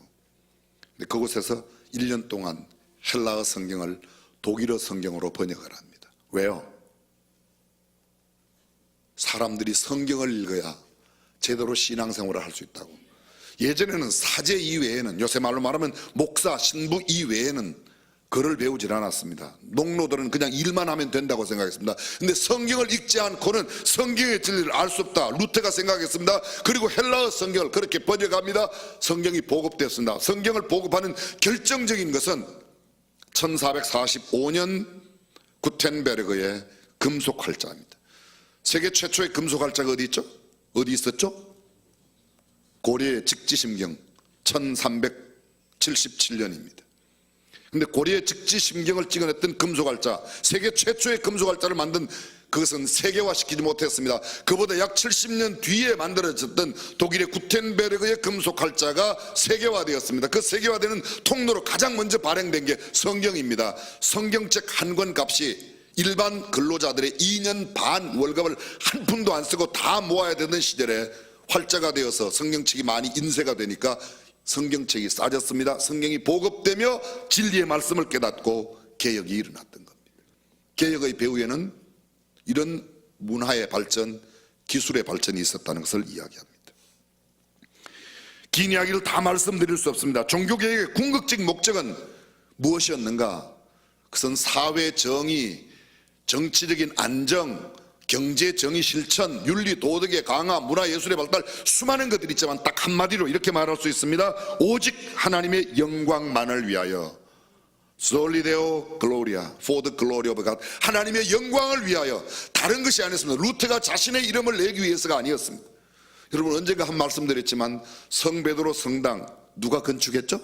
근데 그곳에서 1년 동안 헬라어 성경을 독일어 성경으로 번역을 합니다. 왜요? 사람들이 성경을 읽어야 제대로 신앙생활을 할 수 있다고. 예전에는 사제 이외에는, 요새 말로 말하면 목사, 신부 이외에는 글을 배우질 않았습니다. 농노들은 그냥 일만 하면 된다고 생각했습니다. 근데 성경을 읽지 않고는 성경의 진리를 알 수 없다, 루터가 생각했습니다. 그리고 헬라어 성경을 그렇게 번역합니다. 성경이 보급됐습니다. 성경을 보급하는 결정적인 것은 1445년 구텐베르그의 금속 활자입니다. 세계 최초의 금속 활자가 어디 있죠? 어디 있었죠? 고려의 직지심경 1377년입니다. 근데 고려의 직지심경을 찍어냈던 금속 활자, 세계 최초의 금속 활자를 만든 그것은 세계화시키지 못했습니다. 그보다 약 70년 뒤에 만들어졌던 독일의 구텐베르그의 금속 활자가 세계화되었습니다. 그 세계화되는 통로로 가장 먼저 발행된 게 성경입니다. 성경책 한 권 값이 일반 근로자들의 2년 반 월급을 한 푼도 안 쓰고 다 모아야 되는 시절에 활자가 되어서 성경책이 많이 인쇄가 되니까 성경책이 싸졌습니다. 성경이 보급되며 진리의 말씀을 깨닫고 개혁이 일어났던 겁니다. 개혁의 배후에는 이런 문화의 발전, 기술의 발전이 있었다는 것을 이야기합니다. 긴 이야기를 다 말씀드릴 수 없습니다. 종교개혁의 궁극적 목적은 무엇이었는가? 그것은 사회 정의, 정치적인 안정, 경제 정의 실천, 윤리 도덕의 강화, 문화 예술의 발달, 수많은 것들이 있지만 딱 한마디로 이렇게 말할 수 있습니다. 오직 하나님의 영광만을 위하여. Soli Deo Gloria, for the glory of God. 하나님의 영광을 위하여. 다른 것이 아니었습니다. 루터가 자신의 이름을 내기 위해서가 아니었습니다. 여러분 언젠가 한 말씀 드렸지만 성베드로 성당 누가 건축했죠?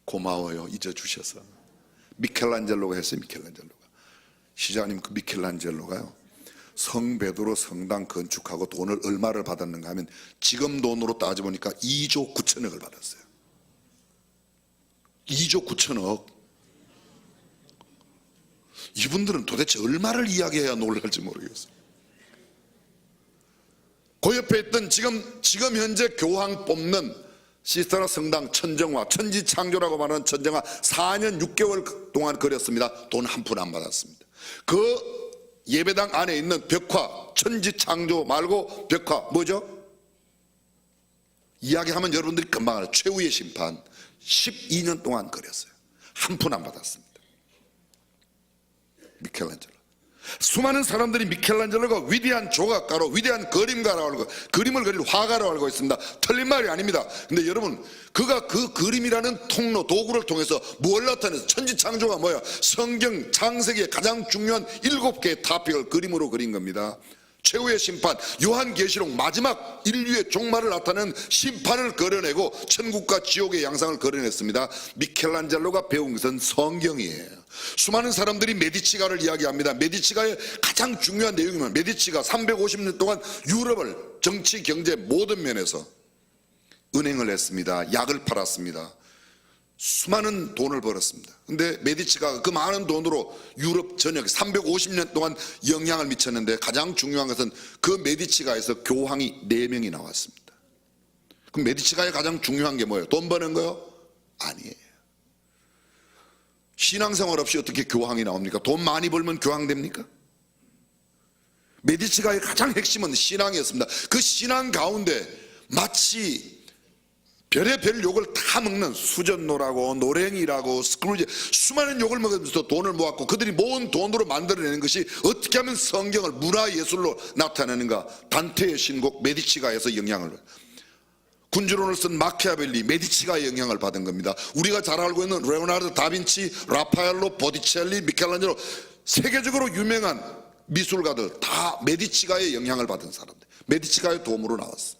고마워요, 잊어주셔서. 미켈란젤로가 했어요. 미켈란젤로가. 시장님, 그 미켈란젤로가요 성베드로 성당 건축하고 돈을 얼마를 받았는가 하면 지금 돈으로 따져보니까 2조 9천억을 받았어요. 2조 9천억. 이분들은 도대체 얼마를 이야기해야 놀랄지 모르겠어요. 그 옆에 있던 지금 현재 교황 뽑는 시스테라 성당 천정화, 천지창조라고 말하는 천정화 4년 6개월 동안 그렸습니다. 돈 한 푼 안 받았습니다. 그 예배당 안에 있는 벽화, 천지창조 말고 벽화 뭐죠? 이야기하면 여러분들이 금방 알아요. 최후의 심판 12년 동안 그렸어요. 한 푼 안 받았습니다. 미켈란젤로. 수많은 사람들이 미켈란젤로가 위대한 조각가로, 위대한 그림가라고 알고, 그림을 그릴 화가라고 알고 있습니다. 틀린 말이 아닙니다. 근데 여러분, 그가 그 그림이라는 통로, 도구를 통해서 뭘 나타내서 천지창조가 뭐야? 성경 창세기의 가장 중요한 7개의 타픽을 그림으로 그린 겁니다. 최후의 심판, 요한계시록 마지막 인류의 종말을 나타내는 심판을 그려내고 천국과 지옥의 양상을 그려냈습니다. 미켈란젤로가 배운 것은 성경이에요. 수많은 사람들이 메디치가를 이야기합니다. 메디치가의 가장 중요한 내용이면 메디치가 350년 동안 유럽을 정치, 경제 모든 면에서 은행을 했습니다. 약을 팔았습니다. 수많은 돈을 벌었습니다. 근데 메디치가 그 많은 돈으로 유럽 전역에 350년 동안 영향을 미쳤는데 가장 중요한 것은 그 메디치가에서 교황이 4명이 나왔습니다. 그럼 메디치가의 가장 중요한 게 뭐예요? 돈 버는 거요? 아니에요. 신앙생활 없이 어떻게 교황이 나옵니까? 돈 많이 벌면 교황 됩니까? 메디치가의 가장 핵심은 신앙이었습니다. 그 신앙 가운데 마치 별의별 욕을 다 먹는 수전노라고 노랭이라고 스크루지 수많은 욕을 먹으면서 돈을 모았고 그들이 모은 돈으로 만들어내는 것이 어떻게 하면 성경을 문화예술로 나타내는가. 단테의 신곡 메디치가에서 영향을, 군주론을 쓴 마키아벨리 메디치가의 영향을 받은 겁니다. 우리가 잘 알고 있는 레오나르도 다빈치, 라파엘로, 보티첼리, 미켈란젤로 세계적으로 유명한 미술가들 다 메디치가의 영향을 받은 사람들, 메디치가의 도움으로 나왔습니다.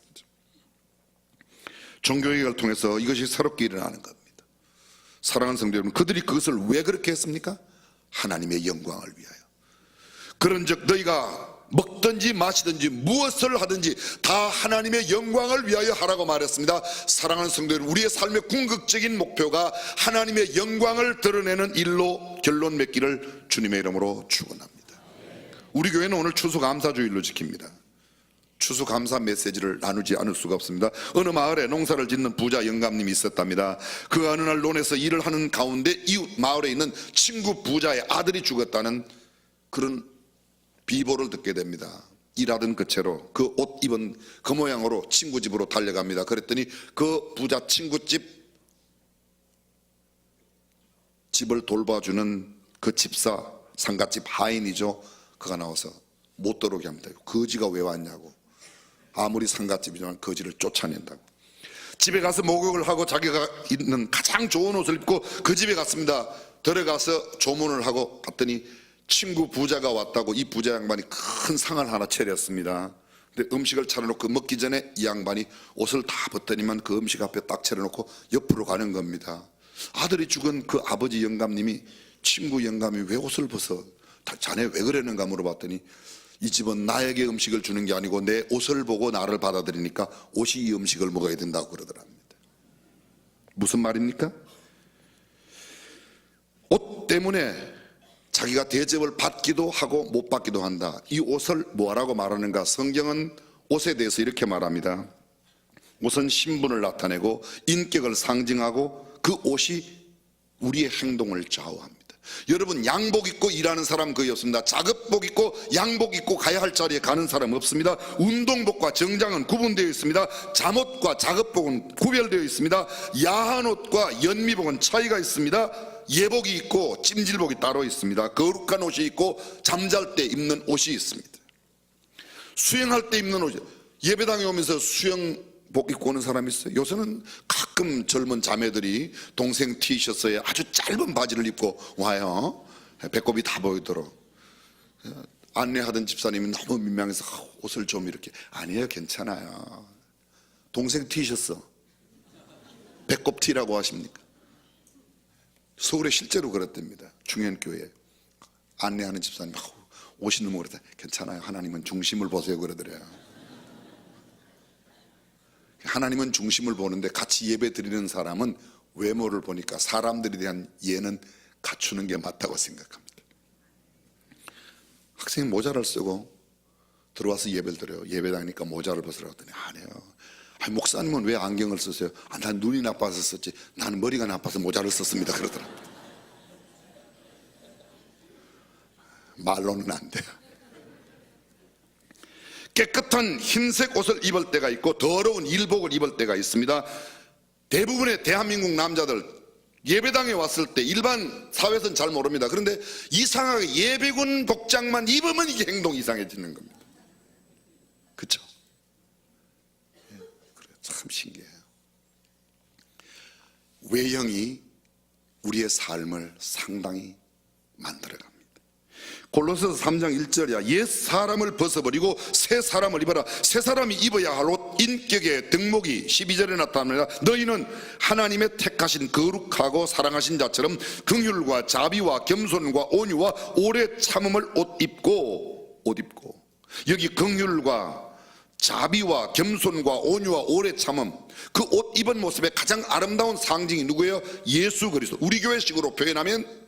종교개혁을 통해서 이것이 새롭게 일어나는 겁니다. 사랑하는 성도 여러분, 그들이 그것을 왜 그렇게 했습니까? 하나님의 영광을 위하여. 그런즉 너희가 먹든지 마시든지 무엇을 하든지 다 하나님의 영광을 위하여 하라고 말했습니다. 사랑하는 성도 여러분, 우리의 삶의 궁극적인 목표가 하나님의 영광을 드러내는 일로 결론 맺기를 주님의 이름으로 축원합니다. 우리 교회는 오늘 추수감사주일로 지킵니다. 추수감사 메시지를 나누지 않을 수가 없습니다. 어느 마을에 농사를 짓는 부자 영감님이 있었답니다. 그 어느 날 논에서 일을 하는 가운데 이웃 마을에 있는 친구 부자의 아들이 죽었다는 그런 비보를 듣게 됩니다. 일하던 그 채로 그 옷 입은 그 모양으로 친구 집으로 달려갑니다. 그랬더니 그 부자 친구 집을 돌봐주는 그 집사, 상갓집 하인이죠. 그가 나와서 못 들어오게 합니다. 거지가 왜 왔냐고. 아무리 상갓집이지만 거지를 쫓아낸다고. 집에 가서 목욕을 하고 자기가 입는 가장 좋은 옷을 입고 그 집에 갔습니다. 들어가서 조문을 하고 갔더니 친구 부자가 왔다고 이 부자 양반이 큰 상을 하나 차렸습니다. 근데 음식을 차려놓고 먹기 전에 이 양반이 옷을 다 벗더니만 그 음식 앞에 딱 차려놓고 옆으로 가는 겁니다. 아들이 죽은 그 아버지 영감님이 친구 영감이 왜 옷을 벗어? 자네 왜 그러는가 물어봤더니 이 집은 나에게 음식을 주는 게 아니고 내 옷을 보고 나를 받아들이니까 옷이 이 음식을 먹어야 된다고 그러더랍니다. 무슨 말입니까? 옷 때문에 자기가 대접을 받기도 하고 못 받기도 한다. 이 옷을 뭐라고 말하는가? 성경은 옷에 대해서 이렇게 말합니다. 옷은 신분을 나타내고 인격을 상징하고 그 옷이 우리의 행동을 좌우합니다. 여러분, 양복 입고 일하는 사람 거의 없습니다. 작업복 입고 양복 입고 가야 할 자리에 가는 사람 없습니다. 운동복과 정장은 구분되어 있습니다. 잠옷과 작업복은 구별되어 있습니다. 야한 옷과 연미복은 차이가 있습니다. 예복이 있고 찜질복이 따로 있습니다. 거룩한 옷이 있고 잠잘 때 입는 옷이 있습니다. 수영할 때 입는 옷이, 예배당에 오면서 수영복 입고 오는 사람이 있어요. 요새는 가끔 젊은 자매들이 동생 티셔츠에 아주 짧은 바지를 입고 와요. 배꼽이 다 보이도록. 안내하던 집사님이 너무 민망해서 옷을 좀 이렇게, 아니에요, 괜찮아요. 동생 티셔츠 배꼽 티라고 하십니까? 서울에 실제로 그랬답니다. 중현교회 안내하는 집사님 옷이 너무 그랬다. 괜찮아요, 하나님은 중심을 보세요 그러더래요. 하나님은 중심을 보는데 같이 예배 드리는 사람은 외모를 보니까 사람들에 대한 예는 갖추는 게 맞다고 생각합니다. 학생이 모자를 쓰고 들어와서 예배를 드려요. 예배 다니니까 모자를 벗으라고 했더니 안 해요. 아니, 목사님은 왜 안경을 쓰세요? 난 눈이 나빠서 썼지, 나는 머리가 나빠서 모자를 썼습니다 그러더라고요. 말로는 안 돼요. 깨끗한 흰색 옷을 입을 때가 있고 더러운 일복을 입을 때가 있습니다. 대부분의 대한민국 남자들 예배당에 왔을 때 일반 사회에서는 잘 모릅니다. 그런데 이상하게 예배군 복장만 입으면 이게 행동이 이상해지는 겁니다. 그렇죠? 참 신기해요. 외형이 우리의 삶을 상당히 만들어갑니다. 골로새서 3장 1절이야. 옛 사람을 벗어버리고 새 사람을 입어라. 새 사람이 입어야 할 옷 인격의 덕목이 12절에 나타납니다. 너희는 하나님의 택하신 거룩하고 사랑하신 자처럼 긍휼과 자비와 겸손과 온유와 오래 참음을 옷 입고 여기 긍휼과 자비와 겸손과 온유와 오래 참음, 그 옷 입은 모습의 가장 아름다운 상징이 누구예요? 예수 그리스도. 우리 교회식으로 표현하면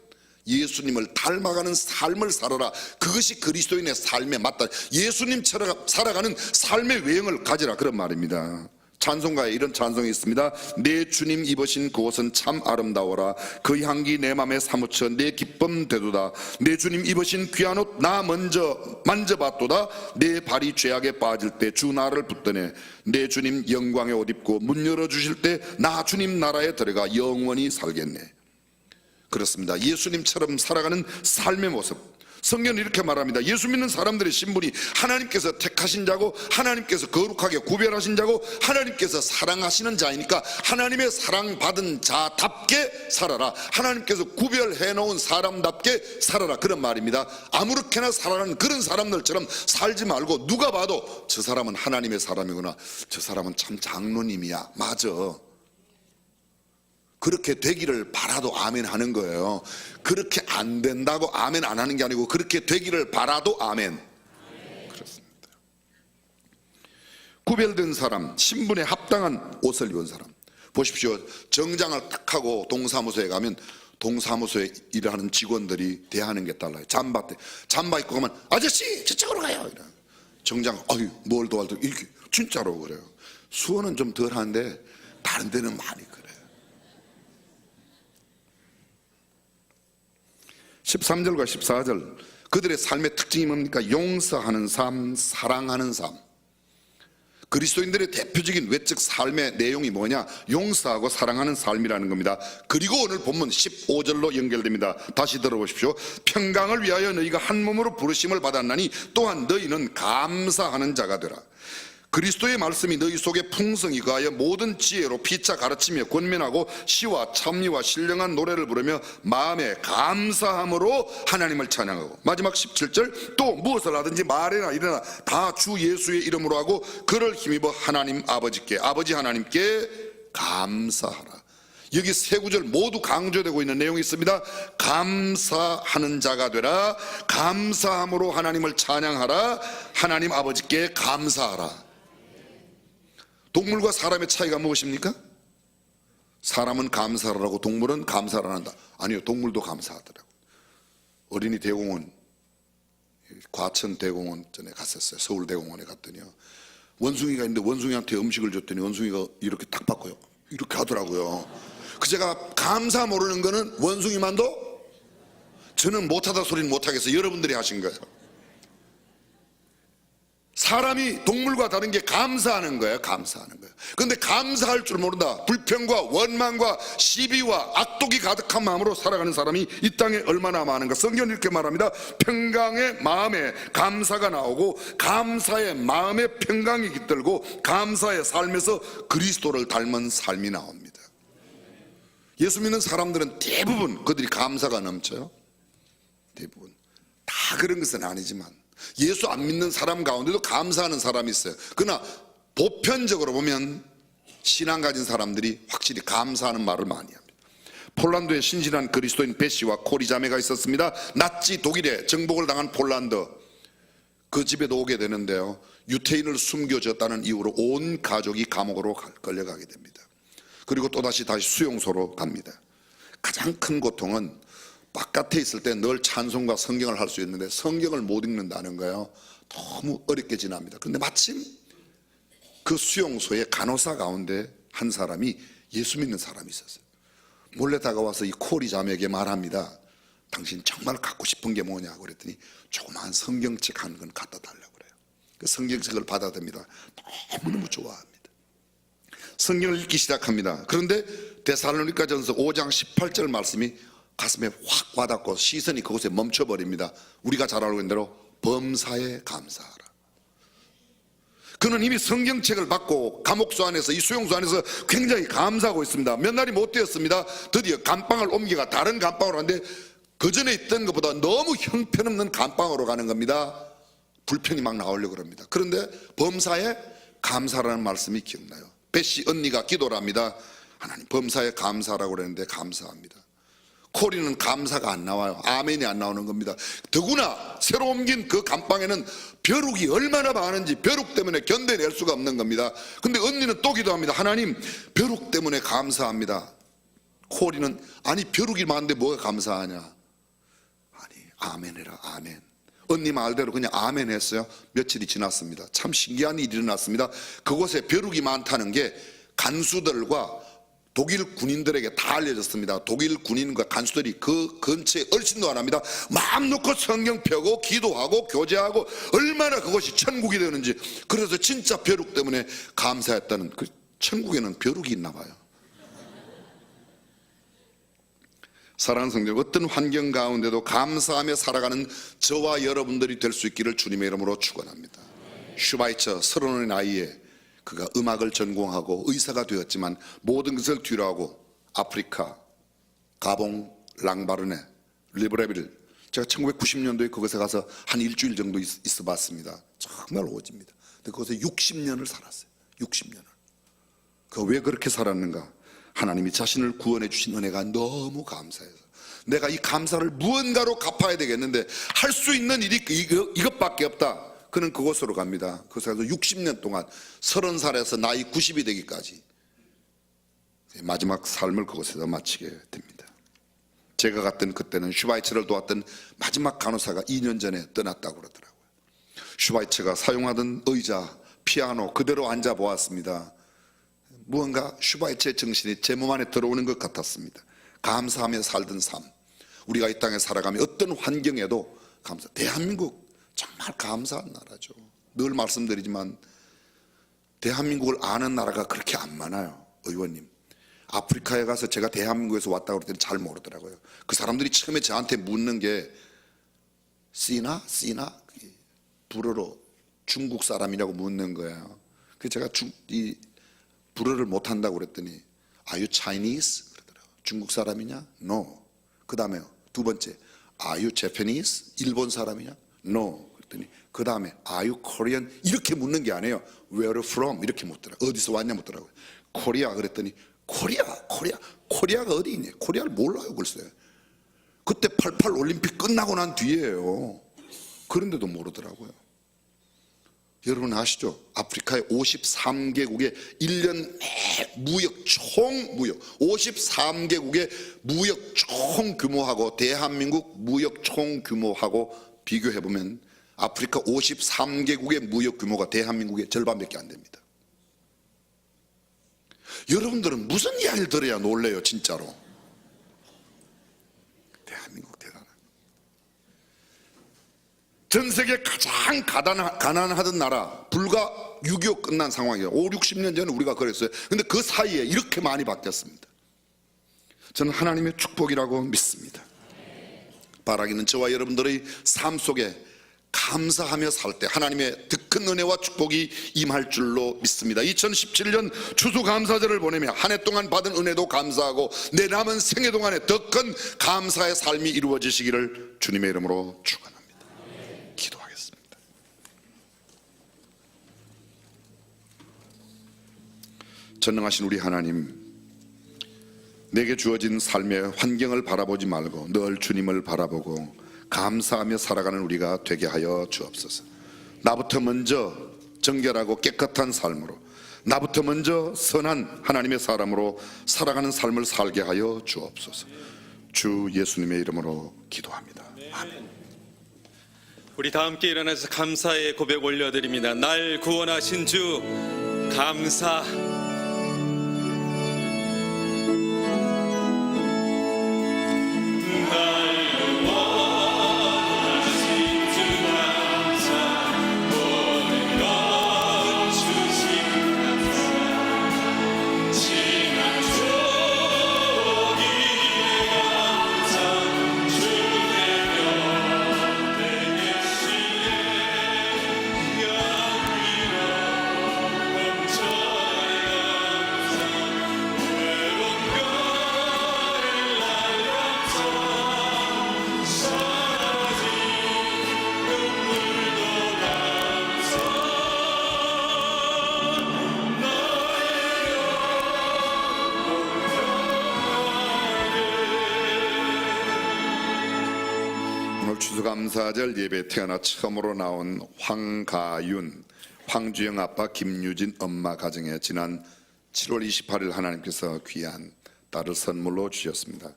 예수님을 닮아가는 삶을 살아라. 그것이 그리스도인의 삶에 맞다. 예수님처럼 살아가는 삶의 외형을 가지라, 그런 말입니다. 찬송가에 이런 찬송이 있습니다. 내 주님 입으신 그 옷은 참 아름다워라. 그 향기 내 맘에 사무쳐 내 기쁨 되도다. 내 주님 입으신 귀한 옷 나 먼저 만져봤도다. 내 발이 죄악에 빠질 때 주 나를 붙드네. 내 주님 영광의 옷 입고 문 열어주실 때 나 주님 나라에 들어가 영원히 살겠네. 그렇습니다. 예수님처럼 살아가는 삶의 모습. 성경은 이렇게 말합니다. 예수 믿는 사람들의 신분이 하나님께서 택하신 자고 하나님께서 거룩하게 구별하신 자고 하나님께서 사랑하시는 자이니까 하나님의 사랑받은 자답게 살아라. 하나님께서 구별해 놓은 사람답게 살아라, 그런 말입니다. 아무렇게나 살아가는 그런 사람들처럼 살지 말고 누가 봐도 저 사람은 하나님의 사람이구나, 저 사람은 참 장로님이야, 맞아, 그렇게 되기를 바라도 아멘 하는 거예요. 그렇게 안 된다고 아멘 안 하는 게 아니고 그렇게 되기를 바라도 아멘. 그렇습니다. 구별된 사람, 신분에 합당한 옷을 입은 사람. 보십시오. 정장을 딱 하고 동사무소에 가면 동사무소에 일하는 직원들이 대하는 게 달라요. 잠바 입고 가면 아저씨 저쪽으로 가요. 정장, 아유 뭘 도와도 이렇게 진짜로 그래요. 수원은 좀 덜한데 다른 데는 많이 그래요. 13절과 14절, 그들의 삶의 특징이 뭡니까? 용서하는 삶, 사랑하는 삶. 그리스도인들의 대표적인 외적 삶의 내용이 뭐냐? 용서하고 사랑하는 삶이라는 겁니다. 그리고 오늘 본문 15절로 연결됩니다. 다시 들어보십시오. 평강을 위하여 너희가 한 몸으로 부르심을 받았나니 또한 너희는 감사하는 자가 되라. 그리스도의 말씀이 너희 속에 풍성히 거하여 모든 지혜로 피차 가르치며 권면하고 시와 찬미와 신령한 노래를 부르며 마음에 감사함으로 하나님을 찬양하고, 마지막 17절, 또 무엇을 하든지 말이나 이르나 다 주 예수의 이름으로 하고 그를 힘입어 하나님 아버지 하나님께 감사하라. 여기 세 구절 모두 강조되고 있는 내용이 있습니다. 감사하는 자가 되라. 감사함으로 하나님을 찬양하라. 하나님 아버지께 감사하라. 동물과 사람의 차이가 무엇입니까? 사람은 감사를 하고 동물은 감사를 안 한다. 아니요, 동물도 감사하더라고요. 어린이 대공원, 과천 대공원 전에 갔었어요. 서울 대공원에 갔더니요, 원숭이가 있는데 원숭이한테 음식을 줬더니 원숭이가 이렇게 딱 바꿔요. 이렇게 하더라고요. 그 제가 감사 모르는 거는 원숭이만도, 저는 못하다 소리는 못하겠어요. 여러분들이 하신 거예요. 사람이 동물과 다른 게 감사하는 거예요. 감사하는 거예요. 그런데 감사할 줄 모른다. 불평과 원망과 시비와 악독이 가득한 마음으로 살아가는 사람이 이 땅에 얼마나 많은가. 성경은 이렇게 말합니다. 평강의 마음에 감사가 나오고 감사의 마음에 평강이 깃들고 감사의 삶에서 그리스도를 닮은 삶이 나옵니다. 예수 믿는 사람들은 대부분 그들이 감사가 넘쳐요. 대부분. 다 그런 것은 아니지만 예수 안 믿는 사람 가운데도 감사하는 사람이 있어요. 그러나 보편적으로 보면 신앙 가진 사람들이 확실히 감사하는 말을 많이 합니다. 폴란드에 신실한 그리스도인 베시와 코리 자매가 있었습니다. 나치 독일에 정복을 당한 폴란드, 그 집에도 오게 되는데요, 유태인을 숨겨졌다는 이유로 온 가족이 감옥으로 끌려가게 됩니다. 그리고 또다시 수용소로 갑니다. 가장 큰 고통은 바깥에 있을 때 늘 찬송과 성경을 할 수 있는데 성경을 못 읽는다는 거예요. 너무 어렵게 지납니다. 그런데 마침 그 수용소의 간호사 가운데 한 사람이 예수 믿는 사람이 있었어요. 몰래 다가와서 이 코리 자매에게 말합니다. 당신 정말 갖고 싶은 게 뭐냐고 그랬더니 조그마한 성경책 한 권 갖다 달라고 그래요. 그 성경책을 받아듭니다. 너무너무 좋아합니다. 성경을 읽기 시작합니다. 그런데 데살로니가전서 5장 18절 말씀이 가슴에 확 와닿고 시선이 그곳에 멈춰버립니다. 우리가 잘 알고 있는 대로 범사에 감사하라. 그는 이미 성경책을 받고 감옥소 안에서, 이 수용소 안에서 굉장히 감사하고 있습니다. 몇 날이 못 되었습니다. 드디어 감방을 옮겨가 다른 감방으로 가는데 그 전에 있던 것보다 너무 형편없는 감방으로 가는 겁니다. 불편이 막 나오려고 합니다. 그런데 범사에 감사라는 말씀이 기억나요. 베시 언니가 기도를 합니다. 하나님, 범사에 감사라고 그랬는데 감사합니다. 코리는 감사가 안 나와요. 아멘이 안 나오는 겁니다. 더구나 새로 옮긴 그 감방에는 벼룩이 얼마나 많은지 벼룩 때문에 견뎌낼 수가 없는 겁니다. 근데 언니는 또 기도합니다. 하나님, 벼룩 때문에 감사합니다. 코리는 아니 벼룩이 많은데 뭐가 감사하냐. 아니 아멘해라, 아멘. 언니 말대로 그냥 아멘 했어요. 며칠이 지났습니다. 참 신기한 일이 일어났습니다. 그곳에 벼룩이 많다는 게 간수들과 독일 군인들에게 다 알려졌습니다. 독일 군인과 간수들이 그 근처에 얼씬도 안 합니다. 마음 놓고 성경 펴고 기도하고 교제하고 얼마나 그것이 천국이 되는지. 그래서 진짜 벼룩 때문에 감사했다는, 그 천국에는 벼룩이 있나 봐요. 사랑하는 성도, 어떤 환경 가운데도 감사하며 살아가는 저와 여러분들이 될 수 있기를 주님의 이름으로 축원합니다. 슈바이처 30의 나이에 그가 음악을 전공하고 의사가 되었지만 모든 것을 뒤로하고 아프리카, 가봉, 랑바르네, 리브레빌, 제가 1990년도에 그곳에 가서 한 일주일 정도 있어 봤습니다. 정말 오집니다. 근데 그곳에 60년을 살았어요. 60년을. 그 왜 그렇게 살았는가? 하나님이 자신을 구원해 주신 은혜가 너무 감사해서 내가 이 감사를 무언가로 갚아야 되겠는데 할 수 있는 일이 이것밖에 없다. 그는 그곳으로 갑니다. 그곳에서 60년 동안 30살에서 나이 90이 되기까지 마지막 삶을 그곳에서 마치게 됩니다. 제가 갔던 그때는 슈바이처를 도왔던 마지막 간호사가 2년 전에 떠났다고 그러더라고요. 슈바이처가 사용하던 의자, 피아노 그대로 앉아 보았습니다. 무언가 슈바이처의 정신이 제 몸 안에 들어오는 것 같았습니다. 감사하며 살던 삶, 우리가 이 땅에 살아가며 어떤 환경에도 감사. 대한민국 정말 감사한 나라죠. 늘 말씀드리지만 대한민국을 아는 나라가 그렇게 안 많아요. 의원님, 아프리카에 가서 제가 대한민국에서 왔다고 그랬더니 잘 모르더라고요. 그 사람들이 처음에 저한테 묻는 게 씨나 불어로 중국 사람이냐고 묻는 거예요. 그래서 제가 이 불어를 못한다고 그랬더니 Are you Chinese? 그러더라고요. 중국 사람이냐? No. 그 다음에 두 번째 Are you Japanese? 일본 사람이냐? No. 그랬더니 그 다음에 Are you Korean? 이렇게 묻는 게 아니에요. Where are you from? 이렇게 묻더라고요. 어디서 왔냐 묻더라고요. 코리아 그랬더니 코리아 코리아가 어디 있냐? 코리아를 몰라요 글쎄. 그때 88 올림픽 끝나고 난 뒤에요. 그런데도 모르더라고요. 여러분 아시죠? 아프리카의 53개국의 1년 무역 총 무역 53개국의 무역 총 규모하고 대한민국 무역 총 규모하고 비교해보면 아프리카 53개국의 무역 규모가 대한민국의 절반밖에 안 됩니다. 여러분들은 무슨 이야기를 들어야 놀래요 진짜로. 대한민국 대단한. 전 세계 가장 가난하던 나라, 불과 6.25 끝난 상황이에요. 5, 60년 전에 우리가 그랬어요. 근데 그 사이에 이렇게 많이 바뀌었습니다. 저는 하나님의 축복이라고 믿습니다. 바라기는 저와 여러분들의 삶 속에 감사하며 살 때 하나님의 더 큰 은혜와 축복이 임할 줄로 믿습니다. 2017년 추수감사절을 보내며 한 해 동안 받은 은혜도 감사하고 내 남은 생애 동안에 더 큰 감사의 삶이 이루어지시기를 주님의 이름으로 축원합니다. 기도하겠습니다. 전능하신 우리 하나님, 내게 주어진 삶의 환경을 바라보지 말고 늘 주님을 바라보고 감사하며 살아가는 우리가 되게 하여 주옵소서. 나부터 먼저 정결하고 깨끗한 삶으로, 나부터 먼저 선한 하나님의 사람으로 살아가는 삶을 살게 하여 주옵소서. 주 예수님의 이름으로 기도합니다. 아멘. 우리 다 함께 일어나서 감사의 고백 올려드립니다. 날 구원하신 주 감사. 추수감사절 예배 태어나 처음으로 나온 황가윤, 황주영 아빠, 김유진 엄마 가정에 지난 7월 28일 하나님께서 귀한 딸을 선물로 주셨습니다.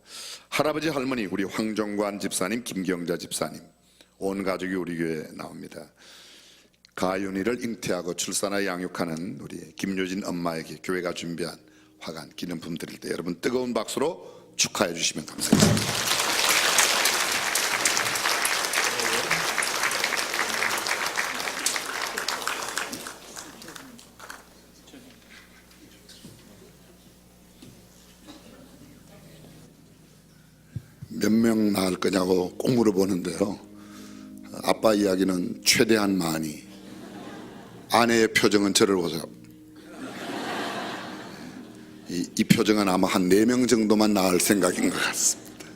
할아버지 할머니 우리 황정관 집사님, 김경자 집사님, 온 가족이 우리 교회에 나옵니다. 가윤이를 잉태하고 출산하여 양육하는 우리 김유진 엄마에게 교회가 준비한 화관 기념품 드릴 때 여러분 뜨거운 박수로 축하해 주시면 감사하겠습니다. 몇 명 낳을 거냐고 꼭 물어보는데요. 아빠 이야기는 최대한 많이. 아내의 표정은 저를 보세요. 이 표정은 아마 한 4명 정도만 낳을 생각인 것 같습니다.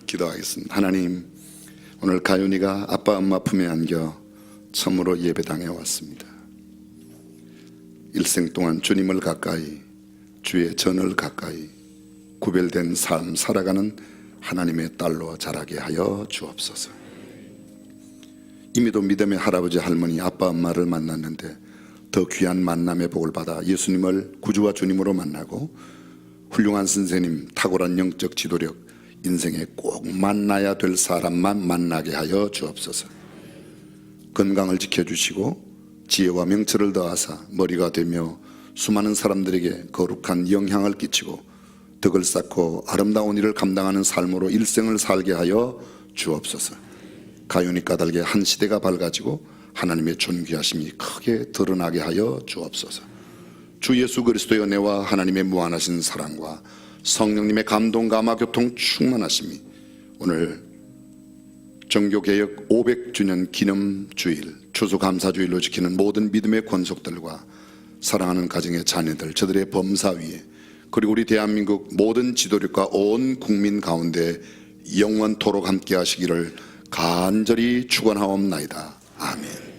기도하겠습니다. 하나님, 오늘 가윤이가 아빠 엄마 품에 안겨 처음으로 예배당에 왔습니다. 일생 동안 주님을 가까이, 주의 전을 가까이 구별된 삶 살아가는 하나님의 딸로 자라게 하여 주옵소서. 이미도 믿음의 할아버지 할머니 아빠 엄마를 만났는데 더 귀한 만남의 복을 받아 예수님을 구주와 주님으로 만나고 훌륭한 선생님, 탁월한 영적 지도력, 인생에 꼭 만나야 될 사람만 만나게 하여 주옵소서. 건강을 지켜주시고 지혜와 명철을 더하사 머리가 되며 수많은 사람들에게 거룩한 영향을 끼치고 덕을 쌓고 아름다운 일을 감당하는 삶으로 일생을 살게 하여 주옵소서. 가윤이 까닭에 한 시대가 밝아지고 하나님의 존귀하심이 크게 드러나게 하여 주옵소서. 주 예수 그리스도의 은혜와 하나님의 무한하신 사랑과 성령님의 감동 감화 교통 충만하심이 오늘 종교개혁 500주년 기념주일 추수감사주일로 지키는 모든 믿음의 권속들과 사랑하는 가정의 자녀들, 저들의 범사 위에 그리고 우리 대한민국 모든 지도력과 온 국민 가운데 영원토록 함께 하시기를 간절히 축원하옵나이다. 아멘.